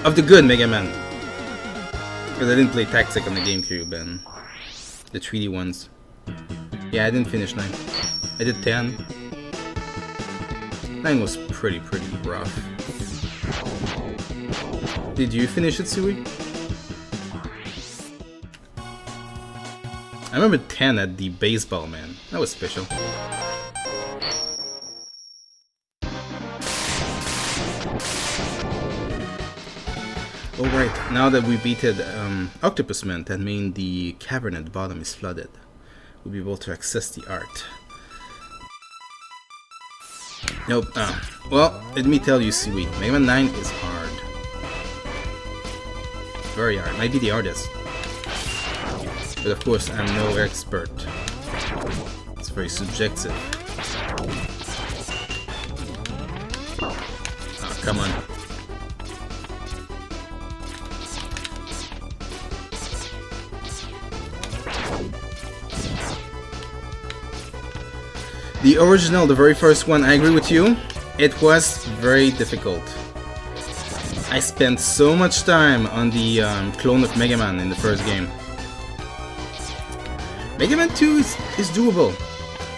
Of the good Mega Man. Because I didn't play Tactic on the GameCube and the 3D ones. Yeah, I didn't finish 9. I did 10. 9 was pretty rough. Did you finish it, Sui? I remember 10 at the baseball, man. That was special. Alright, now that we beated Octopus Man, that means the cavern at the bottom is flooded. We'll be able to access the art. Nope. Well, let me tell you, Sui, Megaman 9 is hard. Very hard. Might be the hardest. But of course, I'm no expert. It's very subjective. Oh, come on. The original, the very first one, I agree with you. It was very difficult. I spent so much time on the clone of Mega Man in the first game. Mega Man 2 is doable.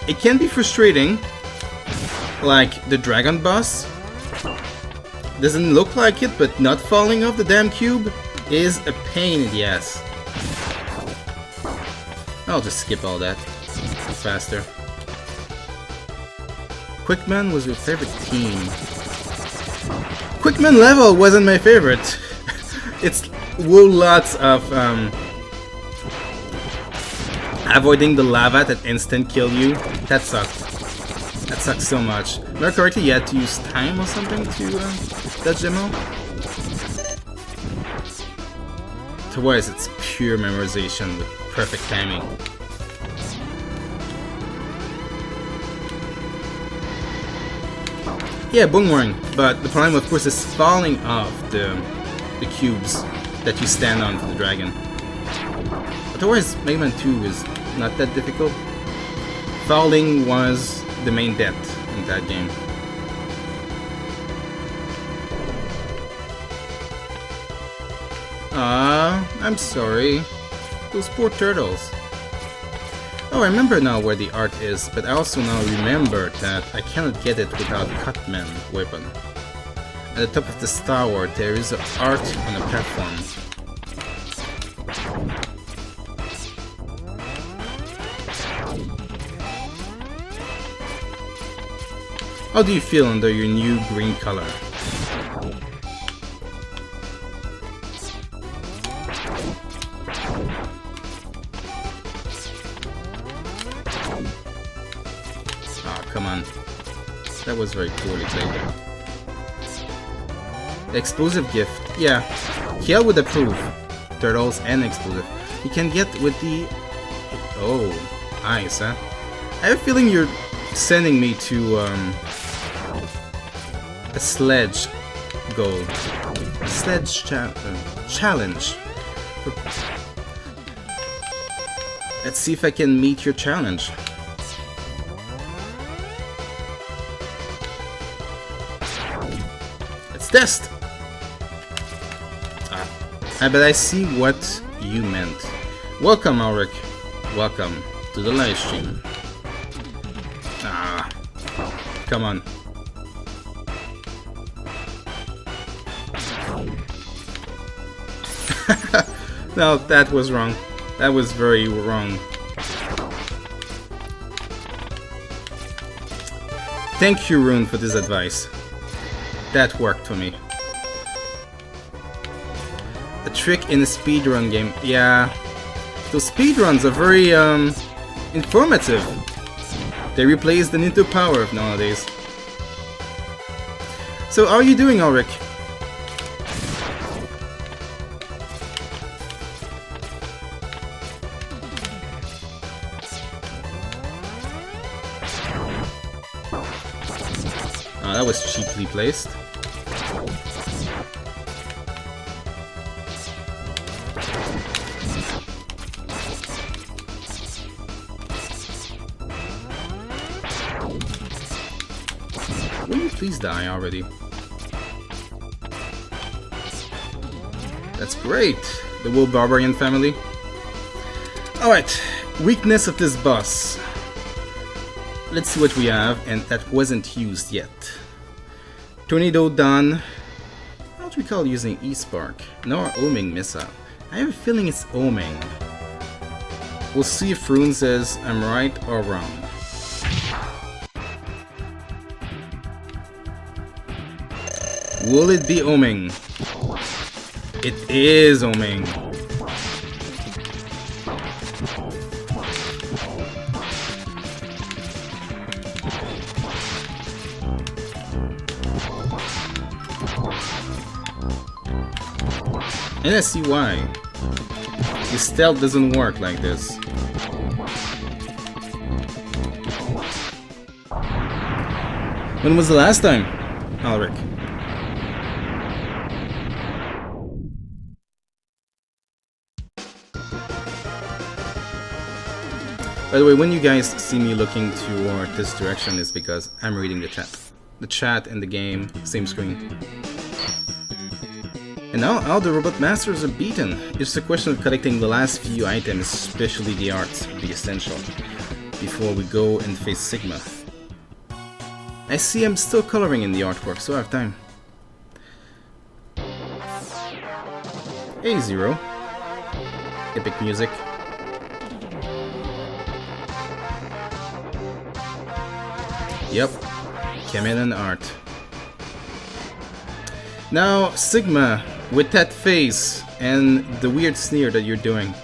It can be frustrating, like the dragon boss. Doesn't look like it, but not falling off the damn cube is a pain in the ass. I'll just skip all that. It's faster. Quickman was your favorite team. Quickman level wasn't my favorite. It's lots of avoiding the lava that instant kill you. That sucked. That sucks so much. Remember correctly, you had to use time or something to dodge them all? Otherwise, it's pure memorization with perfect timing. Yeah, boomerang, but the problem, of course, is falling off the cubes that you stand on for the dragon. Otherwise, Mega Man 2 is not that difficult. Falling was the main death in that game. I'm sorry. Those poor turtles. Oh, I remember now where the art is, but I also now remember that I cannot get it without Cutman weapon. At the top of this tower, there is an art on a platform. How do you feel under your new green color? Come on. That was very poorly played. The explosive gift. Yeah. Kiel would approve. Turtles and explosive. He can get with the... Oh, nice, huh? I have a feeling you're sending me to a sledge goal. A sledge challenge. Let's see if I can meet your challenge. Let's test! But I see what you meant. Welcome, Ulrich. Welcome to the live stream. Come on. No, that was wrong. That was very wrong. Thank you, Rune, for this advice. That worked for me. A trick in a speedrun game. Yeah. Those speedruns are very informative. They replace the Nintendo Power of nowadays. So, how are you doing, Ulrich? Oh, that was cheaply placed. Will you please die already? That's great! The Wolf Barbarian family. Alright, weakness of this boss. Let's see what we have, and that wasn't used yet. Tornado done. I don't recall using E-Spark, nor Oming missile. I have a feeling it's Oming. We'll see if Rune says I'm right or wrong. Will it be Oming? It is Oming. And I see why. The stealth doesn't work like this. When was the last time, Ulrich? By the way, when you guys see me looking toward this direction, it's because I'm reading the chat. The chat and the game, same screen. And now all the robot masters are beaten. It's a question of collecting the last few items, especially the art, will be essential, before we go and face Sigma. I see I'm still coloring in the artwork, so I have time. Hey, Zero. Epic music. Yep, came in an art. Now, Sigma, with that face and the weird sneer that you're doing,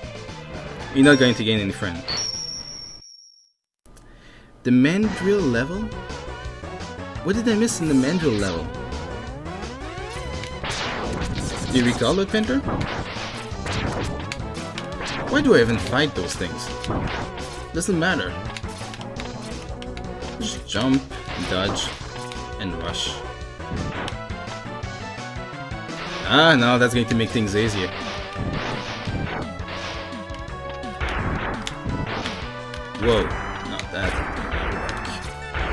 you're not going to gain any friend. The Mandrill level? What did I miss in the Mandrill level? Do you recall it, Pinter? Why do I even fight those things? Doesn't matter. Just jump, dodge, and rush. Ah, no, that's going to make things easier. Whoa, not that.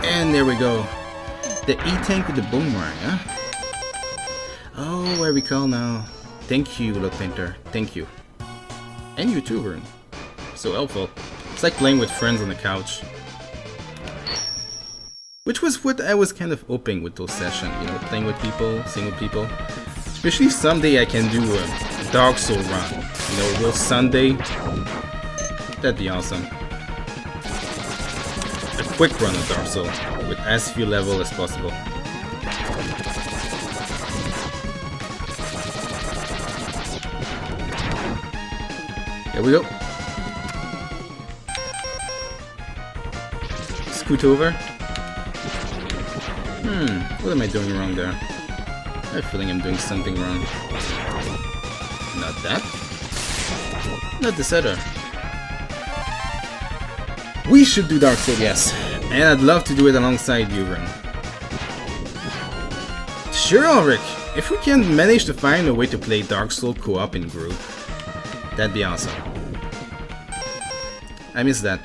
And there we go. The E-Tank with the boomerang, huh? Oh, I recall now. Thank you, Look Painter. Thank you. And you too, Vern. So helpful. It's like playing with friends on the couch. Which was what I was kind of hoping with those sessions, you know, playing with people, seeing with people. Especially if someday I can do a Dark Soul run, you know, a little Sunday. That'd be awesome. A quick run of Dark Soul, with as few levels as possible. Here we go. Scoot over. What am I doing wrong there? I have a feeling I'm doing something wrong. Not that. Not the setter. We should do Dark Souls, yes. And I'd love to do it alongside you, Ren. Sure, Ulrich. If we can manage to find a way to play Dark Souls co-op in group, that'd be awesome. I miss that.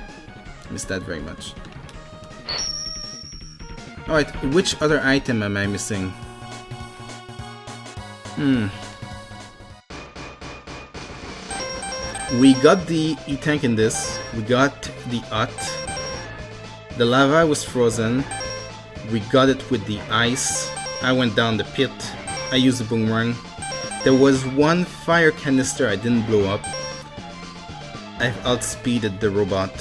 I miss that very much. Alright, which other item am I missing? We got the E-Tank in this. We got the hut. The lava was frozen. We got it with the ice. I went down the pit. I used the boomerang. There was one fire canister I didn't blow up. I've outspeeded the robot.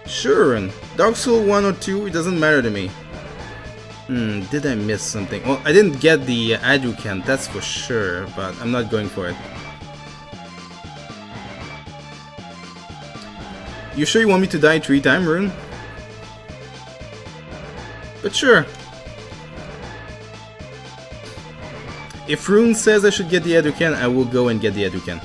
Sure, and Dark Souls 1 or 2, it doesn't matter to me. Did I miss something? Well, I didn't get the Hadouken, that's for sure, but I'm not going for it. You sure you want me to die 3 times, Rune? But sure. If Rune says I should get the Hadouken, I will go and get the Hadouken.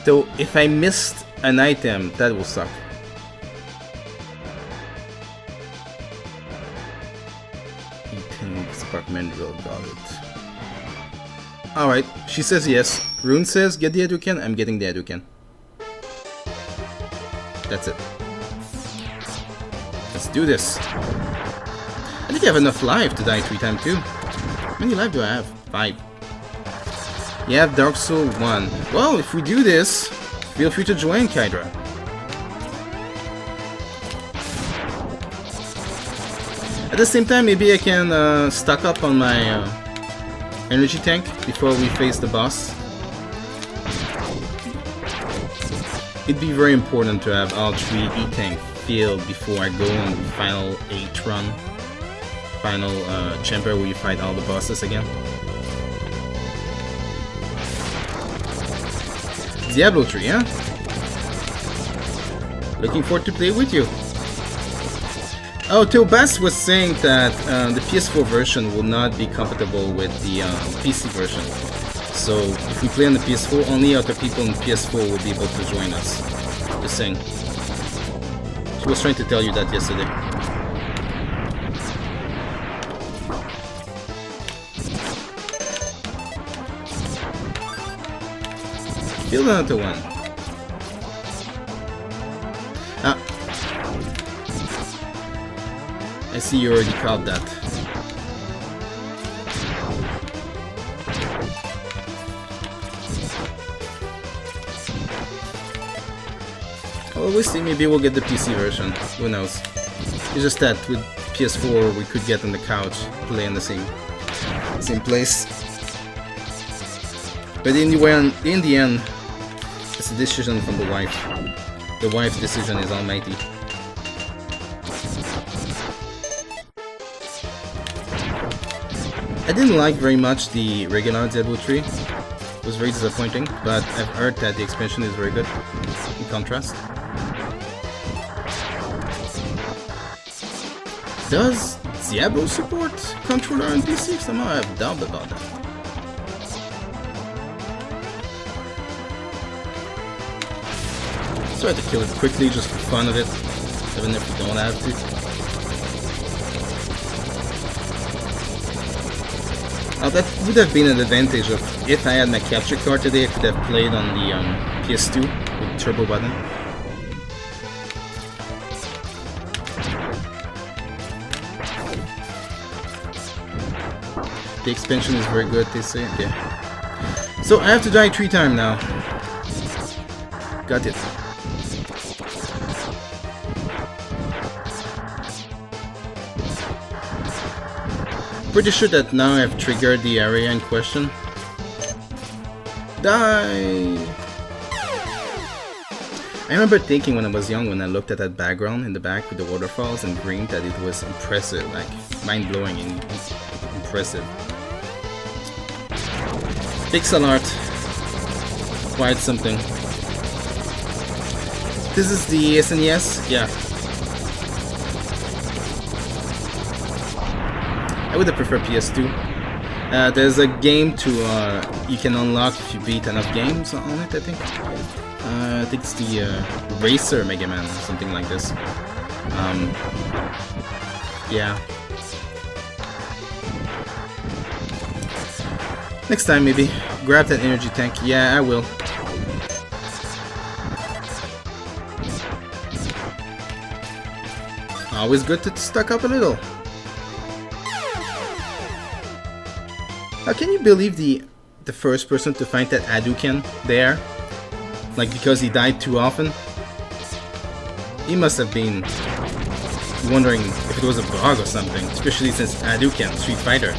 So, if I missed an item, that will suck. Spark Mandrill, got it. Alright, she says yes. Rune says get the Hadouken, I'm getting the Hadouken. That's it. Let's do this. I think I have enough life to die 3 times too. How many life do I have? 5. You have Dark Souls 1. Well, if we do this, feel free to join, Kydra. At the same time, maybe I can stock up on my energy tank before we face the boss. It'd be very important to have all 3 E-Tank filled before I go on the final 8 run. Final chamber where you fight all the bosses again. Diablo 3, huh? Looking forward to play with you. Oh, Teobas was saying that the PS4 version will not be compatible with the PC version. So if we play on the PS4, only other people on PS4 will be able to join us. Just saying. She was trying to tell you that yesterday. Kill another one. Ah. I see you already caught that. Well, we'll see, maybe we'll get the PC version. Who knows? It's just that with PS4 we could get on the couch, play in the same place. But in the end, it's a decision from the wife. The wife's decision is almighty. I didn't like very much the regular Diablo 3. It was very disappointing, but I've heard that the expansion is very good, in contrast. Does Diablo support controller on PC? Somehow I have doubt about that. Let's try to kill it quickly just for fun of it, even if we don't have to. That would have been an advantage of if I had my capture card today. I could have played on the PS2 with turbo button. The expansion is very good, they say. Okay. So I have to die 3 times now. Got it. Pretty sure that now I've triggered the area in question. Die! I remember thinking when I was young, when I looked at that background in the back with the waterfalls and green, that it was impressive, like mind-blowing and impressive. Pixel art. Quite something. This is the SNES? Yeah. I would have preferred PS2. There's a game to you can unlock if you beat enough games on it, I think. I think it's the Racer Mega Man or something like this. Yeah. Next time, maybe. Grab that energy tank. Yeah, I will. Always good to stock up a little. How can you believe the first person to find that Hadouken there? Like, because he died too often? He must have been wondering if it was a bug or something, especially since Hadouken, Street Fighter.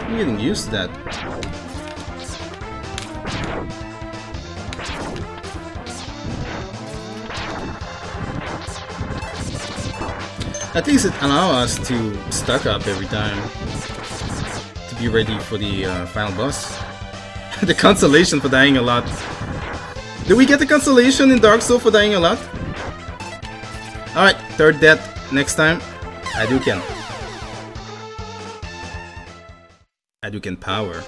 I'm getting used to that. At least it allows us to stock up every time to be ready for the final boss. The consolation for dying a lot. Did we get the consolation in Dark Souls for dying a lot? Alright, third death next time. Hadouken. Hadouken power.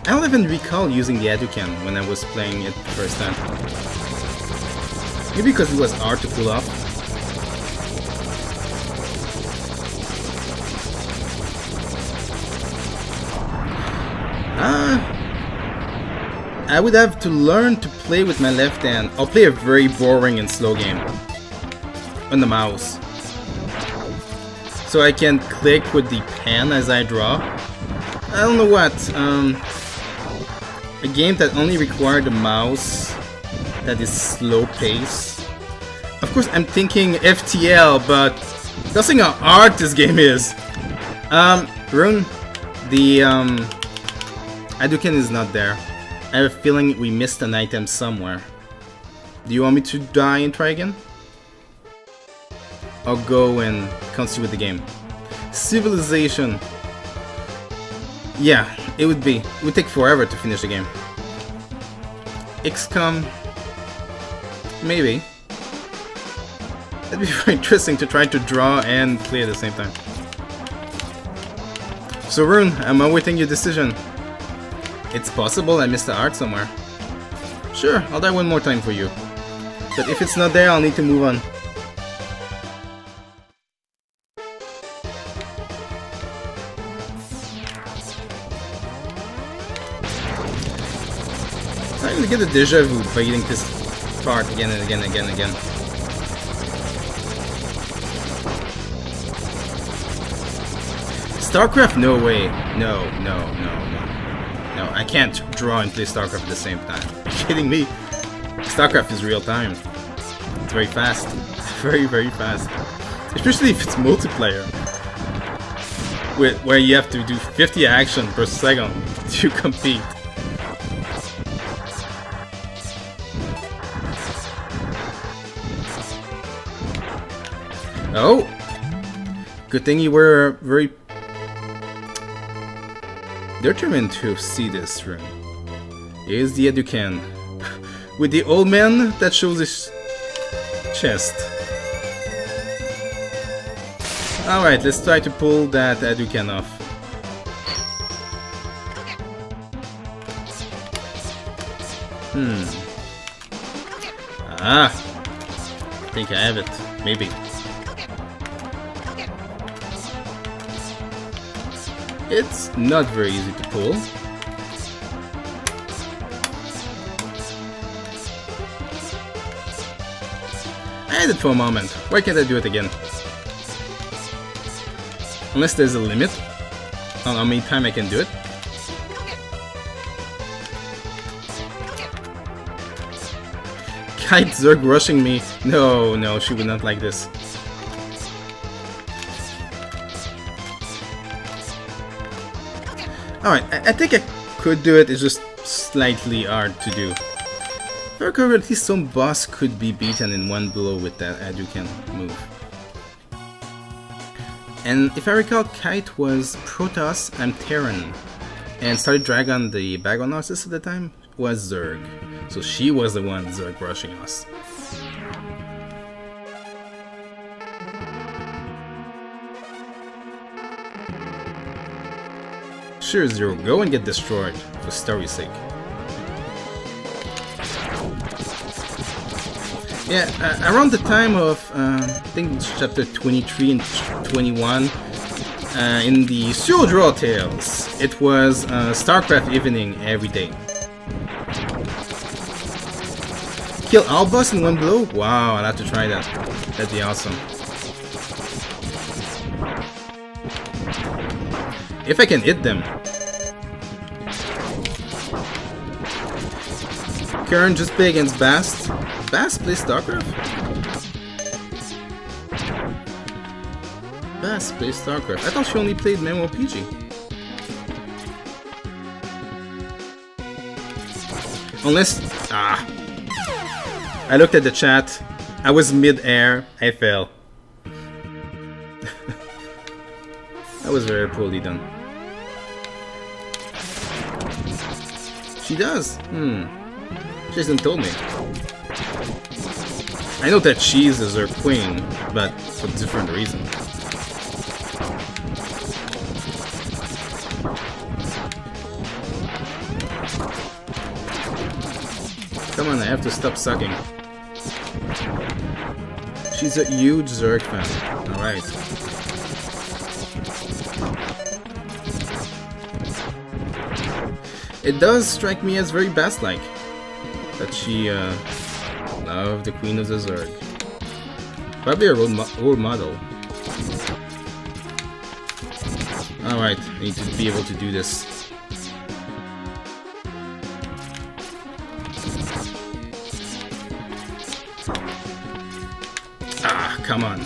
I don't even recall using the Hadouken when I was playing it the first time. Maybe because it was hard to pull off. I would have to learn to play with my left hand. I'll play a very boring and slow game on the mouse. So I can click with the pen as I draw. I don't know what. A game that only required the mouse that is slow pace. Of course I'm thinking FTL, but that's how hard this game is. Rune, the Hadouken is not there. I have a feeling we missed an item somewhere. Do you want me to die and try again? I'll go and continue with the game. Civilization. Yeah, it would take forever to finish the game. XCOM. Maybe. That'd be very interesting to try to draw and play at the same time. So Rune, I'm awaiting your decision. It's possible I missed the art somewhere. Sure, I'll die one more time for you. But if it's not there, I'll need to move on. I'm gonna get a deja vu by eating this part again and again and again and again. StarCraft? No way. No. No, I can't draw and play StarCraft at the same time. Are you kidding me? StarCraft is real time. It's very fast. Very, very fast. Especially if it's multiplayer. Where you have to do 50 action per second to compete. Oh! Good thing you were very determined to see this room. Here's the Hadouken. With the old man that shows his chest. Alright, let's try to pull that Hadouken off. I think I have it. Maybe. It's not very easy to pull. I had it for a moment. Why can't I do it again? Unless there's a limit on how many times I can do it. Kite Zerg rushing me. No, she would not like this. Alright, I think I could do it, it's just slightly hard to do. Very cool, at least some boss could be beaten in one blow with that Hadouken move. And if I recall, Kite was Protoss and Terran. And Starry Dragon, the background artist at the time, was Zerg. So she was the one Zerg rushing us. Sure, Zero, go and get destroyed, for story's sake. Yeah, around the time of, I think it's chapter 23 and 21, in the Zero Draw Tales, it was StarCraft evening every day. Kill all boss in one blow? Wow, I'll have to try that. That'd be awesome. If I can hit them. Kern just play against Bast. Bast plays StarCraft? Bast plays StarCraft. I thought she only played MMORPG. Unless... I looked at the chat. I was mid-air. I fell. That was very poorly done. She does? She hasn't told me. I know that Cheese is her queen, but for different reasons. Come on, I have to stop sucking. She's a huge Zerg fan. Alright. It does strike me as very Bast-like. That she loved the Queen of the Zerg. Probably a role model. Alright, I need to be able to do this. Come on.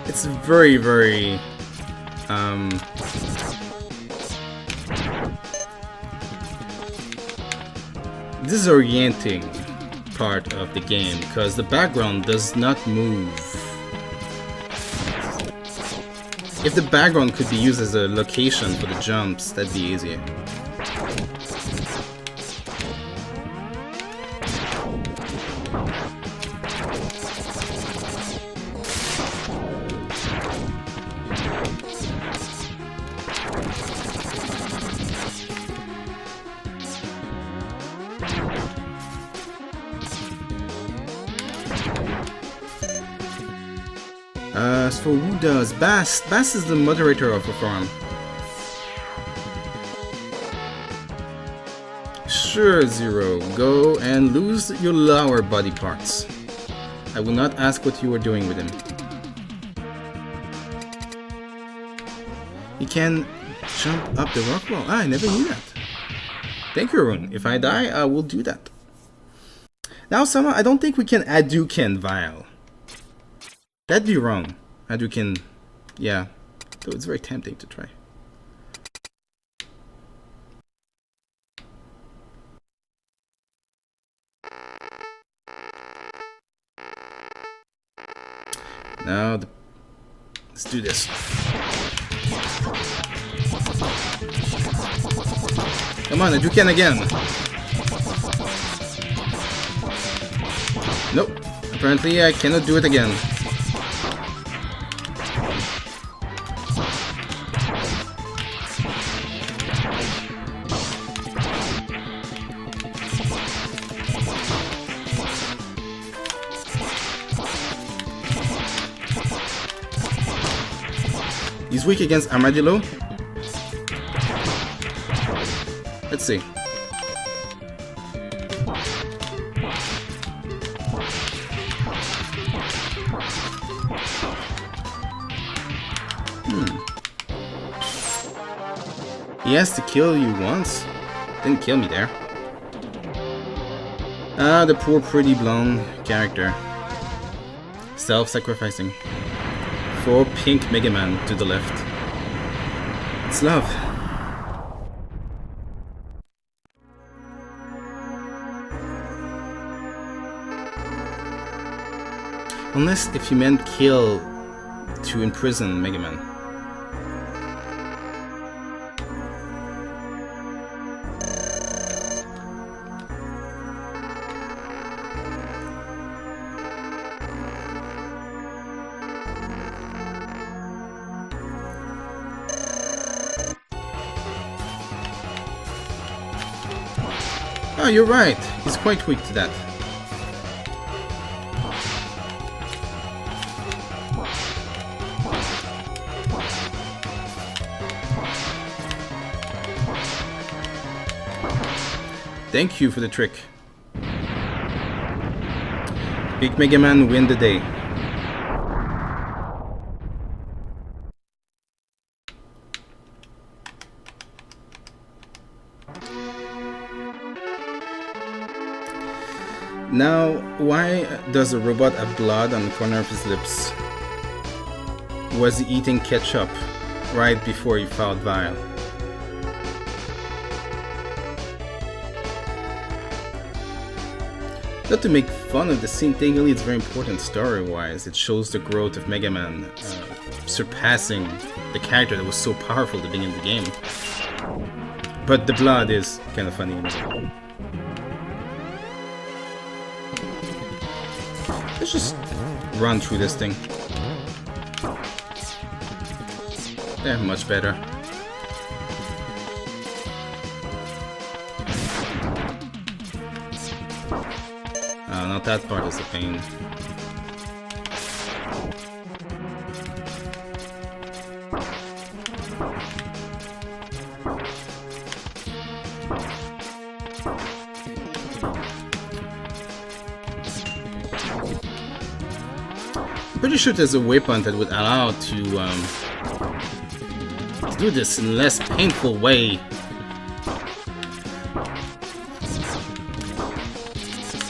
It's very, very disorienting part of the game because the background does not move. If the background could be used as a location for the jumps, that'd be easier. As for who does, Bast is the moderator of the forum. Sure, Zero, go and lose your lower body parts. I will not ask what you are doing with him. He can jump up the rock wall. I never knew that. Thank you, Arun. If I die, I will do that. Now, Sama, I don't think we can Hadouken Vile. That'd be wrong. Hadouken, yeah. Though it's very tempting to try. Now, let's do this. Come on, Hadouken again. Nope. Apparently, I cannot do it again. He's weak against Armadillo. Let's see. He has to kill you once. Didn't kill me there. Ah, the poor pretty blonde character. Self-sacrificing. For pink Megaman to the left. It's love. Unless if you meant kill to imprison Megaman. Oh, you're right. He's quite weak to that. Thank you for the trick. Big Megaman win the day. Now, why does the robot have blood on the corner of his lips? Was he eating ketchup right before he fought Vile? Not to make fun of the scene, technically it's very important story-wise. It shows the growth of Mega Man, surpassing the character that was so powerful at the beginning of the game. But the blood is kind of funny. Let's just run through this thing. Yeah, much better. Not that part is a pain. I'm pretty sure there's a weapon that would allow to do this in a less painful way.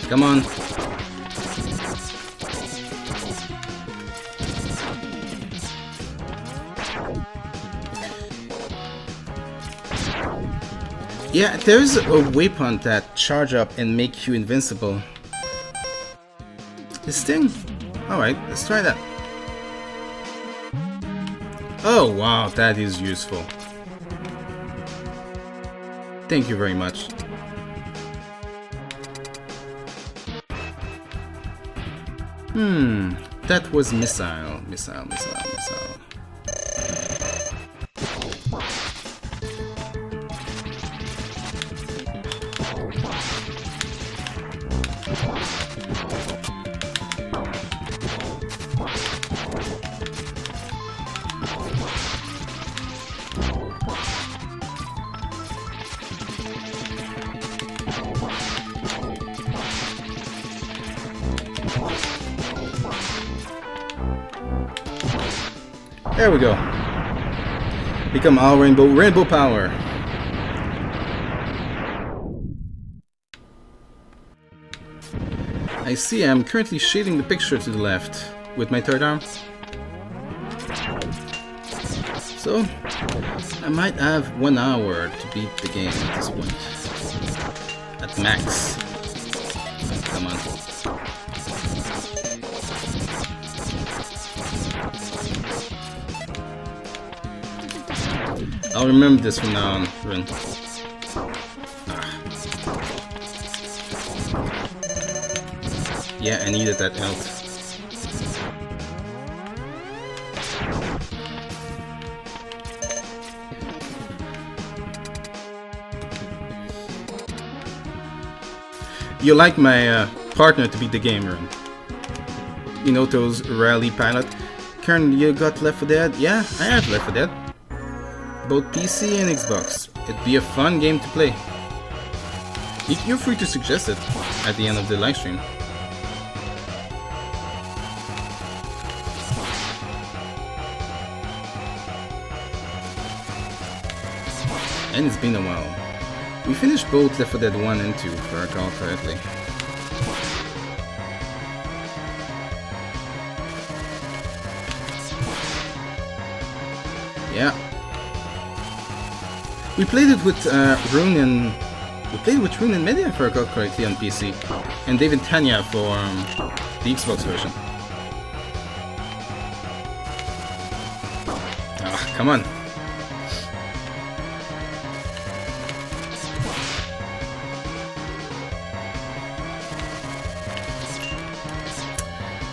Come on. Yeah, there's a weapon that charge up and make you invincible. This thing? Alright, let's try that. Oh wow, that is useful. Thank you very much. That was missile. There we go. Become all rainbow power. I see I'm currently shading the picture to the left with my third arm. So, I might have 1 hour to beat the game at this point. At max. Come on. I'll remember this from now on, Rin. Yeah, I needed that health. You like my partner to beat the game, Rin. You know those rally pilot? Kern, you got Left 4 Dead? Yeah, I have Left 4 Dead. Both PC and Xbox. It'd be a fun game to play. You're free to suggest it at the end of the live stream. And it's been a while. We finished both Left 4 Dead 1 and 2, if I recall correctly. Yeah. We played it with Rune and Media, if I recall correctly, on PC, and David Tanya for the Xbox version. Ah, come on.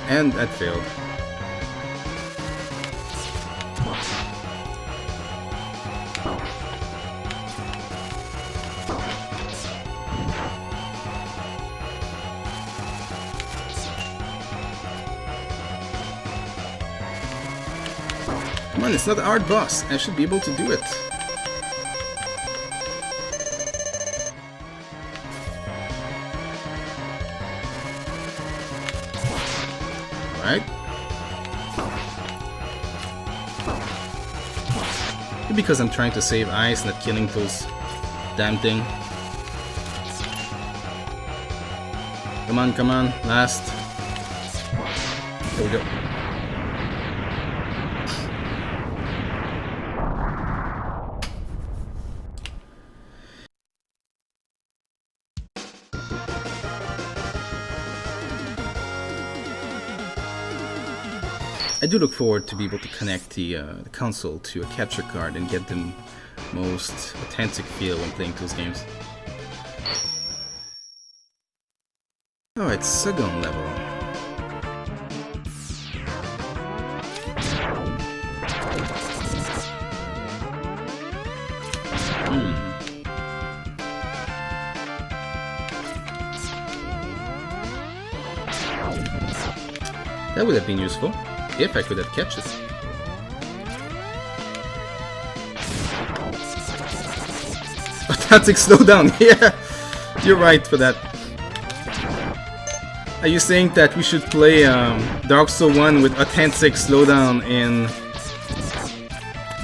And that failed. Come on, it's not a hard boss. I should be able to do it. Alright. Because I'm trying to save ice, not killing those damn thing. Come on, come on, last. There we go. I do look forward to be able to connect the console to a capture card and get the most authentic feel when playing those games. Oh, it's second level. That would have been useful. If I could have catched it. Automatic slowdown, yeah! You're right for that. Are you saying that we should play Dark Souls 1 with authentic slowdown in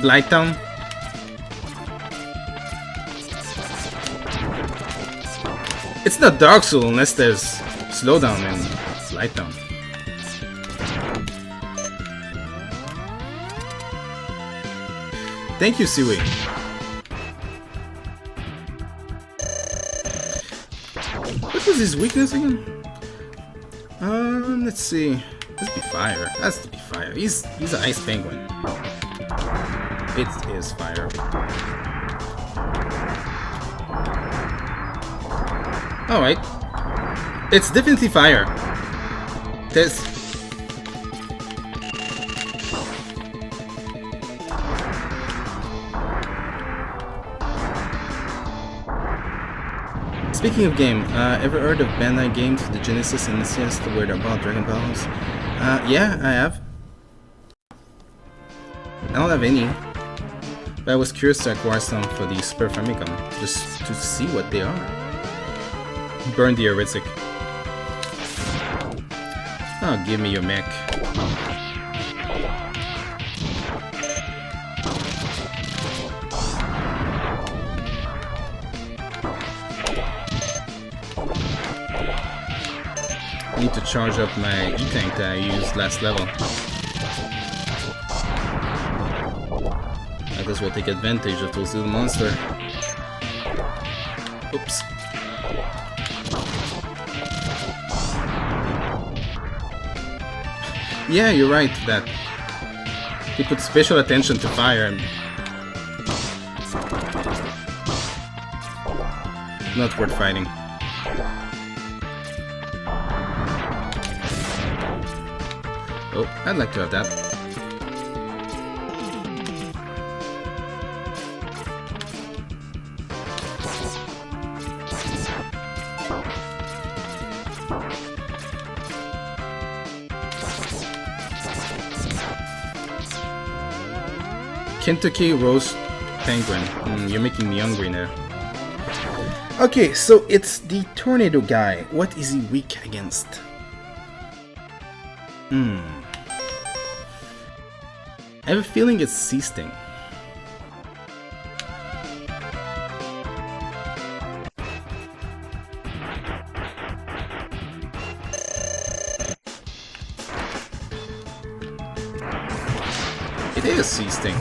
Blighttown? It's not Dark Souls unless there's slowdown in Blighttown. Thank you, Siwi. What was his weakness again? Let's see. Has to be fire. Has to be fire. He's an ice penguin. It is fire. Alright. It's definitely fire. There's... Speaking of game, ever heard of Bandai games for the Genesis and NES where they're about Dragon Balls? Yeah, I have. I don't have any, but I was curious to acquire some for the Super Famicom, just to see what they are. Burn the heretic. Oh, give me your mech. I need to charge up my E-Tank that I used last level. I guess we'll take advantage of those little monsters. Oops. Yeah, you're right that he put special attention to fire and not worth fighting. Oh, I'd like to have that. Kentucky Roast Penguin. You're making me hungry now. Okay, so it's the Tornado guy. What is he weak against? I have a feeling it's Sea Sting. It is Sea Sting.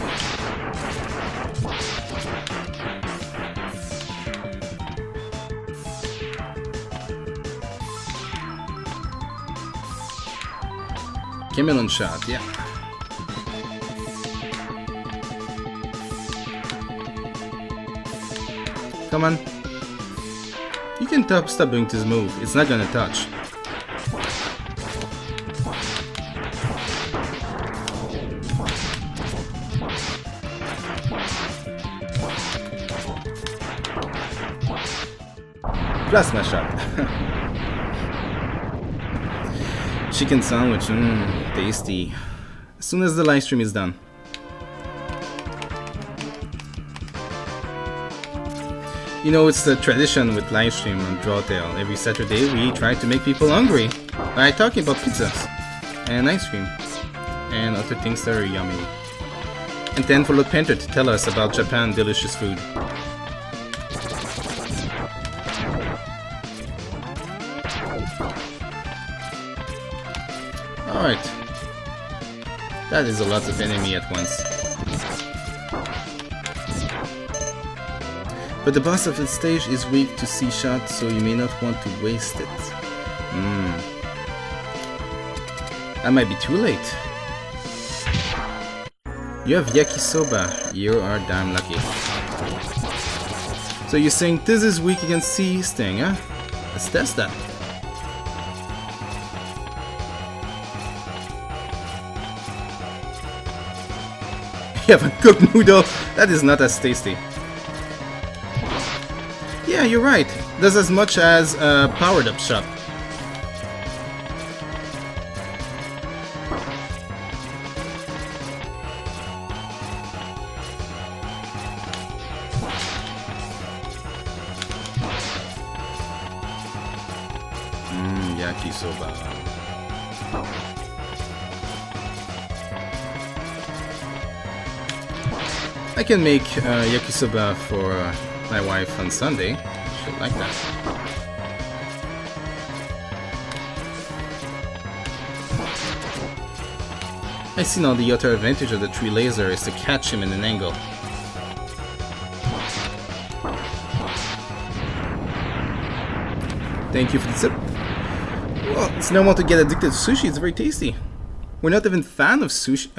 Camelon shot, yeah. Come on. You can stop doing this move. It's not gonna touch. Plasma shot. Chicken sandwich, tasty. As soon as the live stream is done. You know, it's the tradition with livestream on Drawtail. Every Saturday we try to make people hungry by talking about pizzas and ice cream and other things that are yummy. And then for Lord Painter to tell us about Japan delicious food. Alright. That is a lot of enemy at once. But the boss of the stage is weak to C-shot, so you may not want to waste it. That might be too late. You have yakisoba. You are damn lucky. So you're saying this is weak against C Sting, huh? Let's test that. You have a cooked noodle? That is not as tasty. Yeah, you're right. Does as much as a powered up shot. Yakisoba. I can make yakisoba for my wife on Sunday. She'll like that. I see now the other advantage of the tree laser is to catch him in an angle. Thank you for the tip. Well, it's normal to get addicted to sushi. It's very tasty. We're not even fan of sushi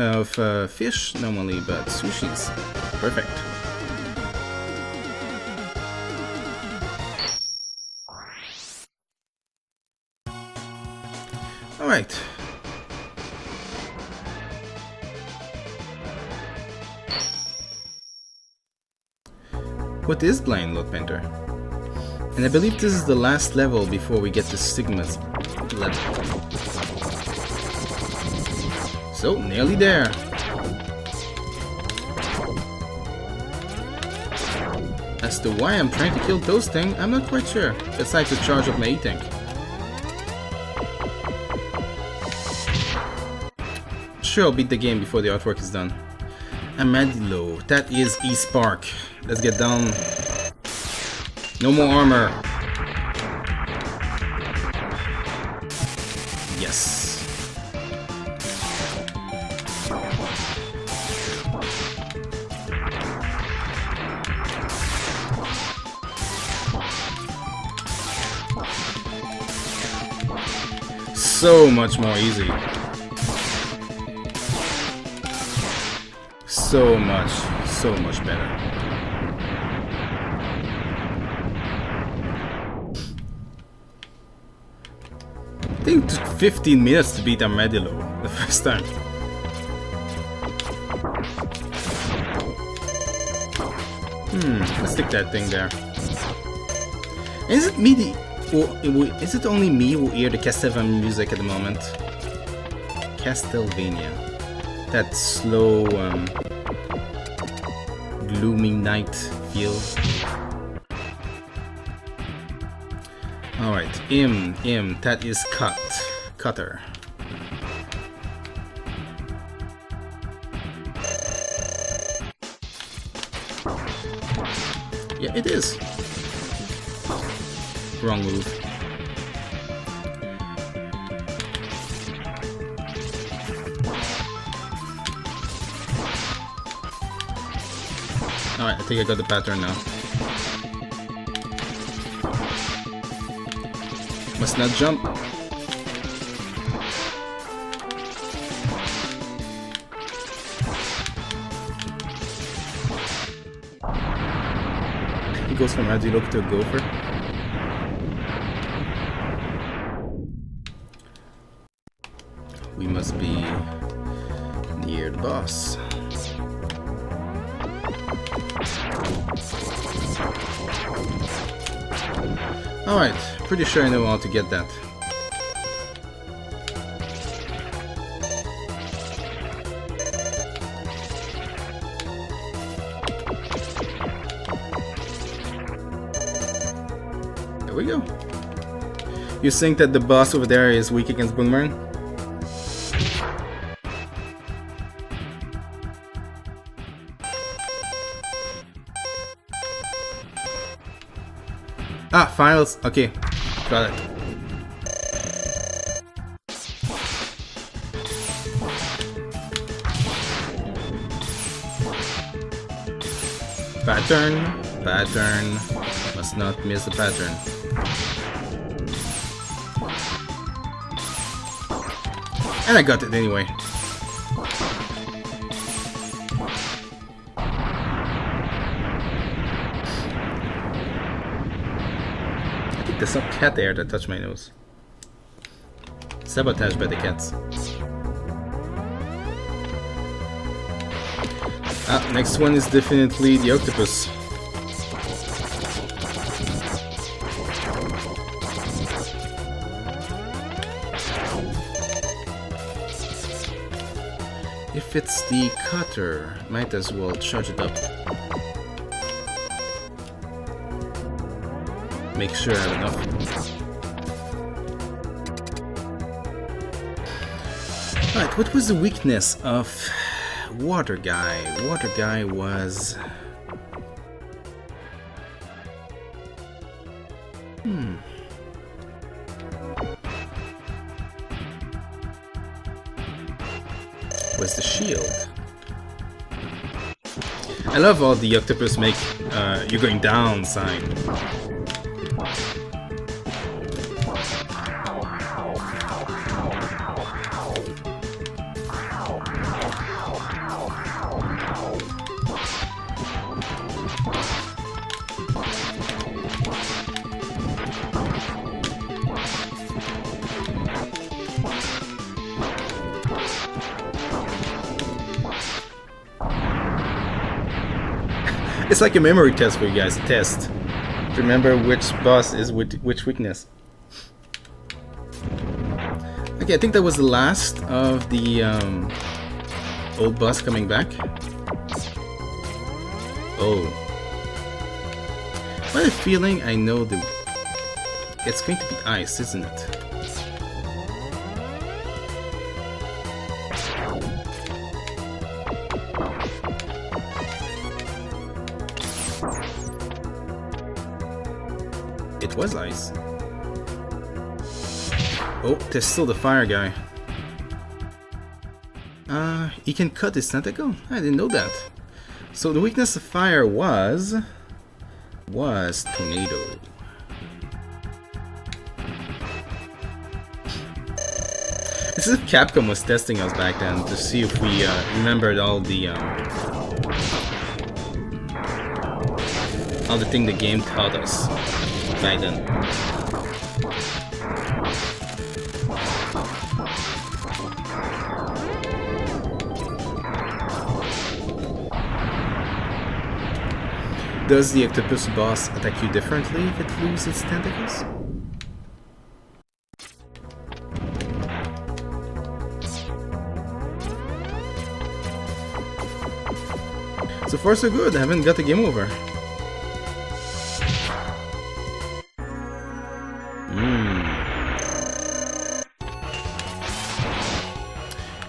fish normally, but sushi's perfect. All right. What is Blind Lord Painter? And I believe this is the last level before we get to Sigma's level. So, nearly there. As to why I'm trying to kill those things, I'm not quite sure, besides the charge of my E-Tank. Sure, I'll beat the game before the artwork is done. Armadillo, that is E-Spark. Let's get down. No more armor. Yes. So much more easy. So much better. I think it took 15 minutes to beat Armadillo the first time. Let's stick that thing there. Is it me is it only me who hear the Castlevania music at the moment? Castlevania. That slow, gloomy night feel. Alright, that is Cutter. Yeah, it is. Wrong move. Alright, I think I got the pattern now. Must not jump. He goes from Armadillo to a gopher. We must be near the boss. Alright, pretty sure I know how to get that. we go. You think that the boss over there is weak against Boomerang? Ah, finals. Okay, got it. Pattern. Must not miss the pattern. And I got it anyway. I think there's some cat there that touched my nose. Sabotaged by the cats. Ah, next one is definitely the octopus. If it's the cutter, might as well charge it up. Make sure I have enough. Right, what was the weakness of Water Guy? Water Guy was... was the shield. I love all the octopus make you're going down sign. It's like a memory test for you guys. Test. Remember which boss is which weakness. Okay, I think that was the last of the old boss coming back. Oh. I have a feeling I know the... It's going to be ice, isn't it? It was ice. Oh, there's still the fire guy. He can cut his tentacle? I didn't know that. So the weakness of fire was tornado. This is if Capcom was testing us back then to see if we remembered all the thing the game taught us back then. Does the octopus boss attack you differently if it loses its tentacles? So far so good, I haven't got the game over.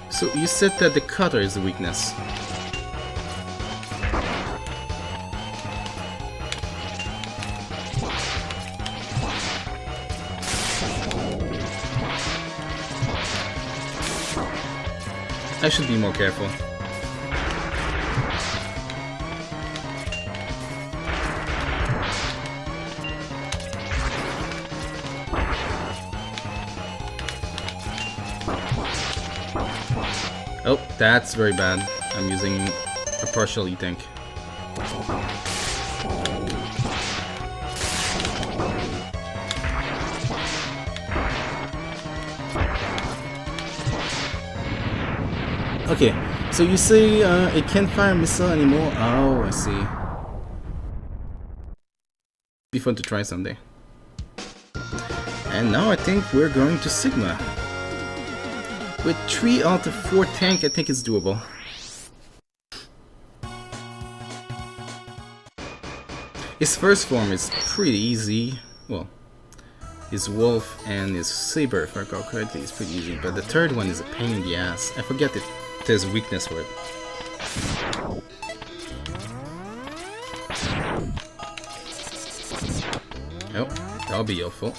So you said that the cutter is the weakness. I should be more careful. Oh, that's very bad. I'm using a partial E-tank. Okay, so you say it can't fire a missile anymore? Oh, I see. Be fun to try someday. And now I think we're going to Sigma. With 3 out of 4 tank, I think it's doable. His first form is pretty easy. Well, his wolf and his saber, if I recall correctly, is pretty easy. But the third one is a pain in the ass. I forget if there's a weakness for it. Oh, that'll be helpful.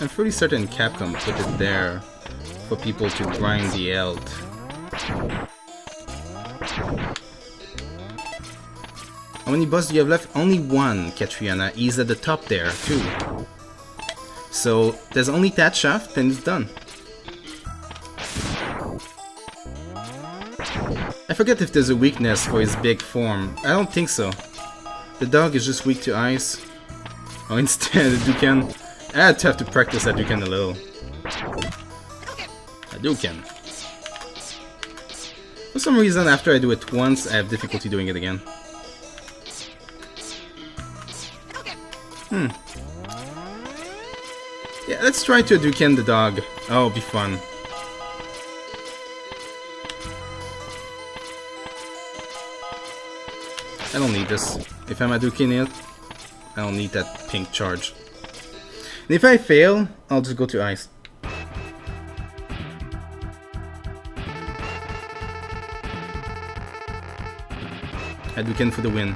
I'm pretty certain Capcom put it there for people to grind the health. How many bosses do you have left? Only one, Katriana. He's at the top there, too. So, there's only that shaft, and it's done. I forget if there's a weakness for his big form. I don't think so. The dog is just weak to ice. Oh, instead, Hadouken. I'd have to practice Hadouken a little. Hadouken. For some reason, after I do it once, I have difficulty doing it again. Yeah, let's try to Hadouken the dog. Oh, it'll be fun. I don't need this. If I'm Hadouken it, I don't need that pink charge. And if I fail, I'll just go to ice. Hadouken for the win.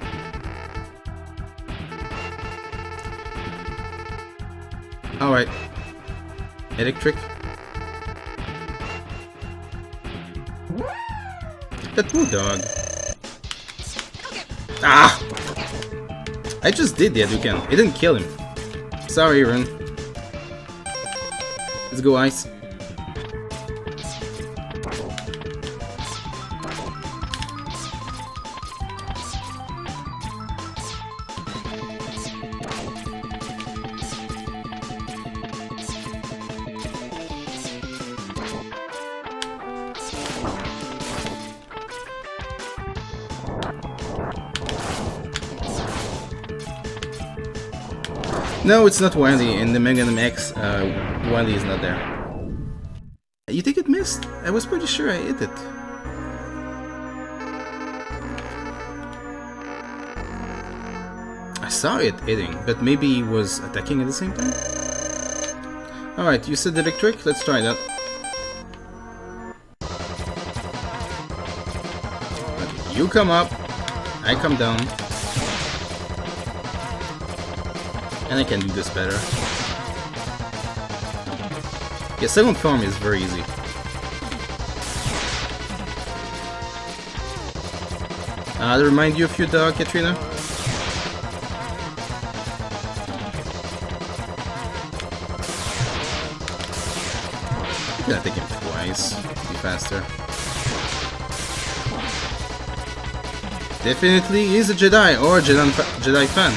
Alright. Electric. That poor dog. Ah! I just did the Hadouken. It didn't kill him. Sorry, Aaron. Let's go ice. No, it's not Wily. In the Megaman X, Wily is not there. You think it missed? I was pretty sure I hit it. I saw it hitting, but maybe he was attacking at the same time? Alright, you said electric? Let's try that. Okay, you come up, I come down. And I can do this better. Yeah, second form is very easy. To remind you of your dog, Katrina? I'm gonna take him twice. Be faster. Definitely he's a Jedi or a Jedi fan.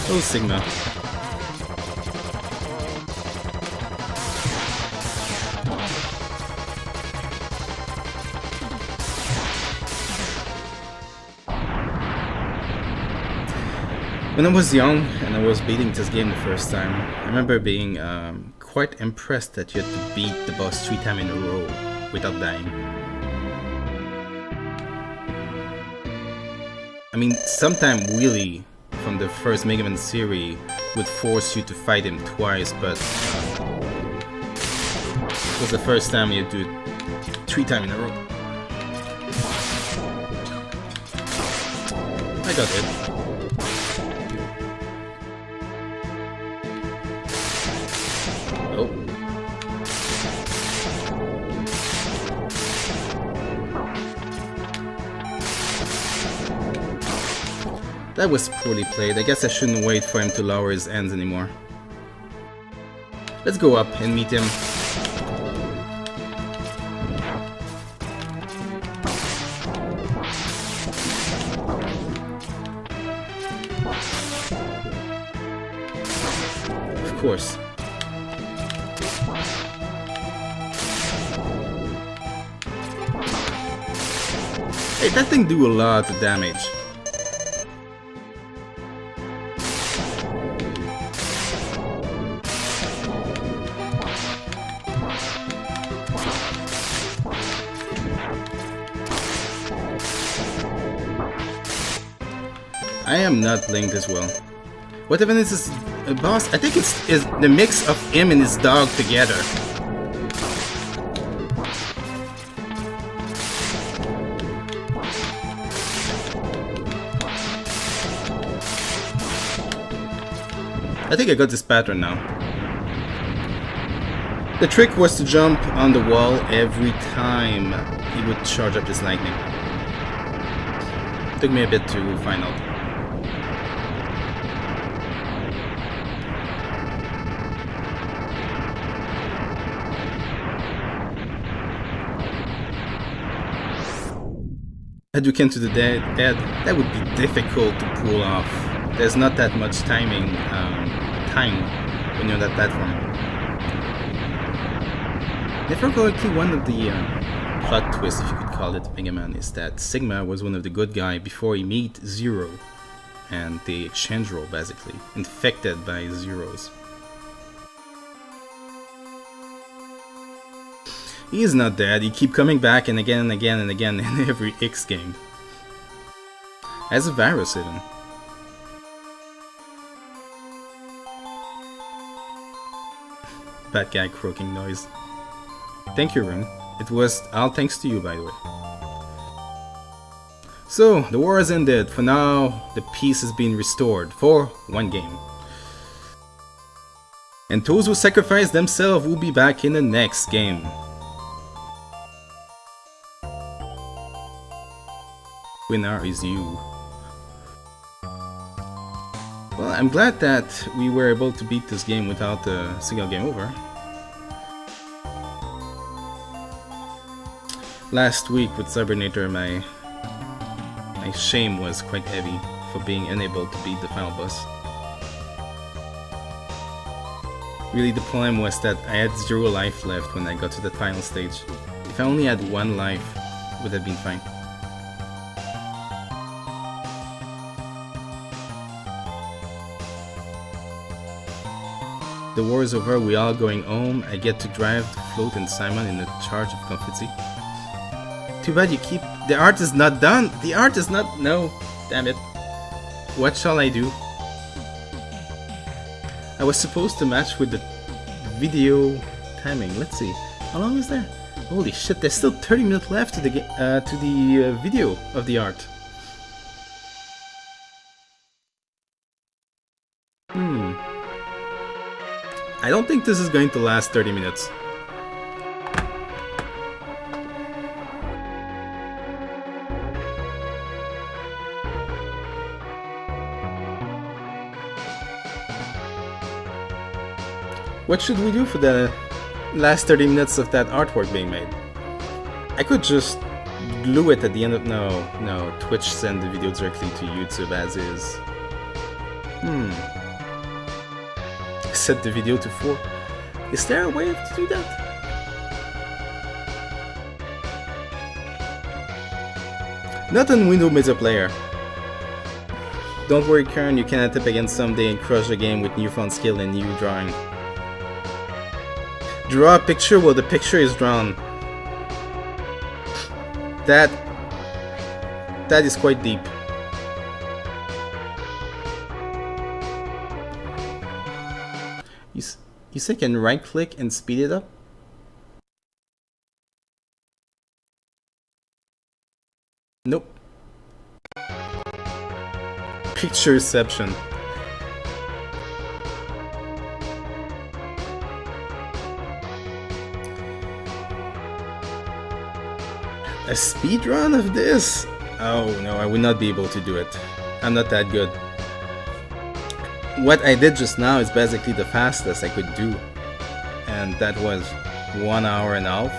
Oh, Sigma. When I was young and I was beating this game the first time, I remember being quite impressed that you had to beat the boss 3 times in a row without dying. I mean, sometimes really from the first Megaman series would force you to fight him twice, but it was the first time you do it 3 times in a row. I got it. Oh. That was poorly played. I guess I shouldn't wait for him to lower his hands anymore. Let's go up and meet him. Of course. Hey, that thing do a lot of damage. I am not playing this well. What even is this boss? I think it's the mix of him and his dog together. I think I got this pattern now. The trick was to jump on the wall every time he would charge up his lightning. Took me a bit to find out. Hadouken to the head, that would be difficult to pull off. There's not that much time when you're on that platform. Never one of the plot twists, if you could call it, Megaman, is that Sigma was one of the good guys before he meet Zero, and they exchange role basically, infected by Zeros. He is not dead, he keep coming back and again and again and again in every X game. As a virus even. Bad guy croaking noise. Thank you, Rune. It was all thanks to you, by the way. So, the war has ended. For now, the peace has been restored for one game. And those who sacrifice themselves will be back in the next game. Winner is you. Well, I'm glad that we were able to beat this game without a single game over. Last week with Cybernator, my shame was quite heavy for being unable to beat the final boss. Really, the problem was that I had 0 life left when I got to the final stage. If I only had 1 life, it would have been fine. The war is over, we all going home. I get to drive the float and Simon in a charge of confetti. Too bad you keep... The art is not done! The art is not... No! Damn it. What shall I do? I was supposed to match with the video timing. Let's see. How long is there? Holy shit, there's still 30 minutes left to the video of the art. I don't think this is going to last 30 minutes. What should we do for the last 30 minutes of that artwork being made? I could just glue it at the end of... No, Twitch send the video directly to YouTube as is. Set the video to 4. Is there a way to do that? Not on Windows Media Player. Don't worry, Karen, you can attempt again someday and crush the game with newfound skill and new drawing. Draw a picture while the picture is drawn. That is quite deep. You say can right click and speed it up? Nope. Pictureception. A speedrun of this? Oh no, I would not be able to do it. I'm not that good. What I did just now is basically the fastest I could do. And that was 1 hour and a half.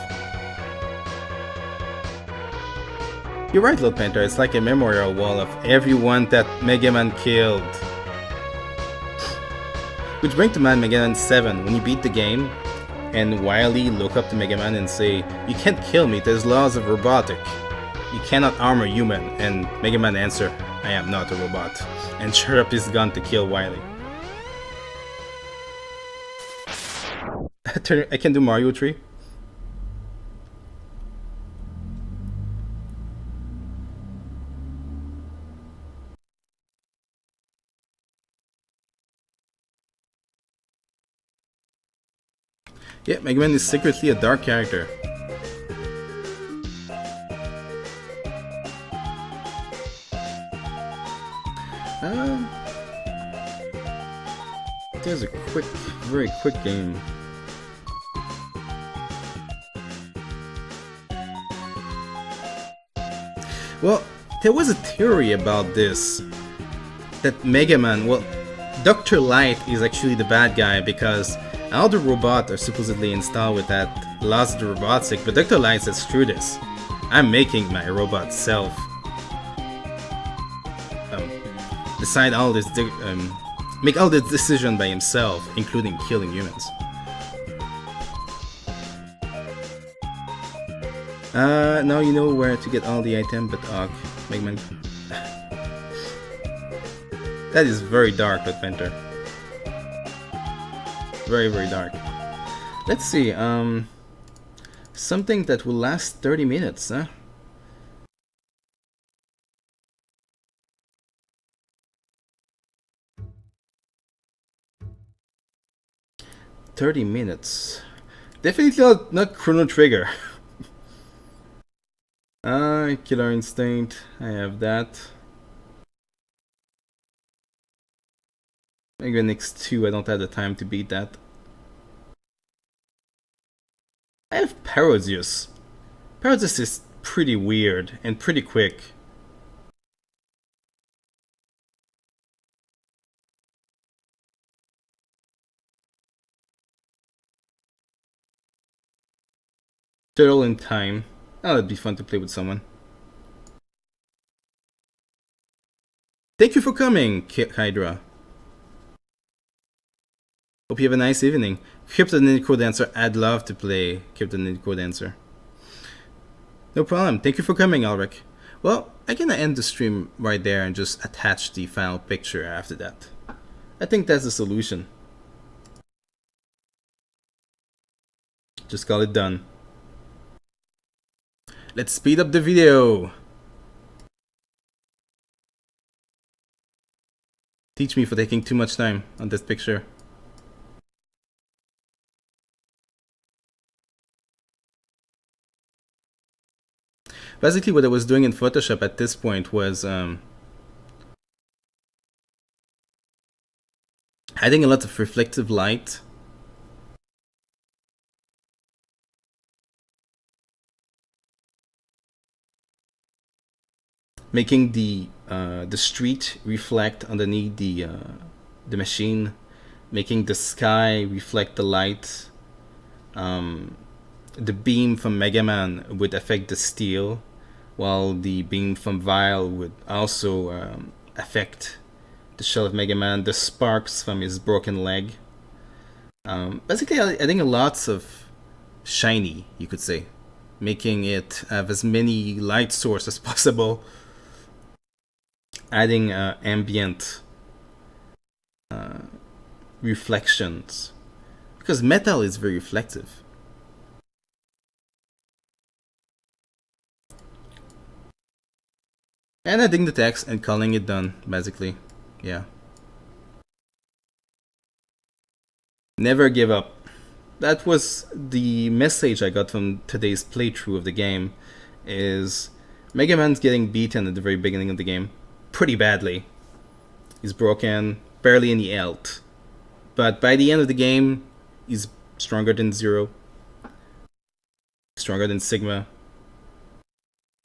You're right, Little Painter, it's like a memorial wall of everyone that Megaman killed. Which brings to mind Megaman 7, when you beat the game, and Wily look up to Megaman and say, "You can't kill me, there's laws of robotic. You cannot harm a human," and Megaman answer, "I am not a robot," and sure up his gun to kill Wily. I can do Mario Tree. Yeah, Megaman is secretly a dark character. Uh, there's a quick, very quick game. Well, there was a theory about this, that Megaman, well, Dr. Light is actually the bad guy because all the robots are supposedly installed with that lost the robotic, but Dr. Light says, screw this, I'm making my robot self decide all this, make all the decision by himself, including killing humans. Now you know where to get all the items, but Megaman. That is very dark, Adventure. Very, very dark. Let's see, something that will last 30 minutes, huh? $30. Definitely not Chrono Trigger. Killer Instinct, I have that. Megaman X2, I don't have the time to beat that. I have Parodius. Parodius is pretty weird and pretty quick. Turtle in Time. Oh, that'd be fun to play with someone. Thank you for coming, Hydra. Hope you have a nice evening. Crypto Ninja Dancer, I'd love to play Crypto Ninja Dancer. No problem. Thank you for coming, Ulrich. Well, I'm gonna end the stream right there and just attach the final picture after that. I think that's the solution. Just call it done. Let's speed up the video. Teach me for taking too much time on this picture. Basically what I was doing in Photoshop at this point was adding a lot of reflective light. Making the street reflect underneath the machine, making the sky reflect the light. The beam from Megaman would affect the steel, while the beam from Vile would also affect the shell of Megaman. The sparks from his broken leg. Basically, adding lots of shiny, you could say, making it have as many light sources as possible. Adding ambient reflections, because metal is very reflective. And adding the text and calling it done, basically. Yeah. Never give up. That was the message I got from today's playthrough of the game, is Megaman's getting beaten at the very beginning of the game. Pretty badly. He's broken, barely any health. But by the end of the game, he's stronger than Zero. Stronger than Sigma.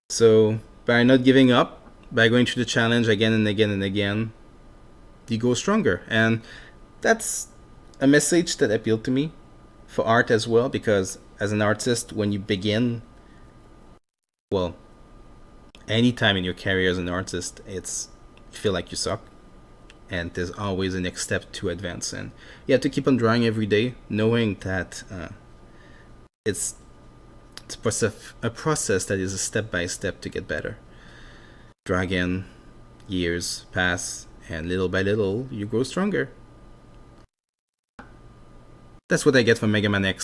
So, by not giving up, by going through the challenge again and again and again, you go stronger. And that's a message that appealed to me for art as well, because as an artist, when you begin, well, any time in your career as an artist, you feel like you suck, and there's always a next step to advance, and you have to keep on drawing every day, knowing that it's a process that is a step by step to get better. Draw again, years pass, and little by little you grow stronger. That's what I get from Megaman X.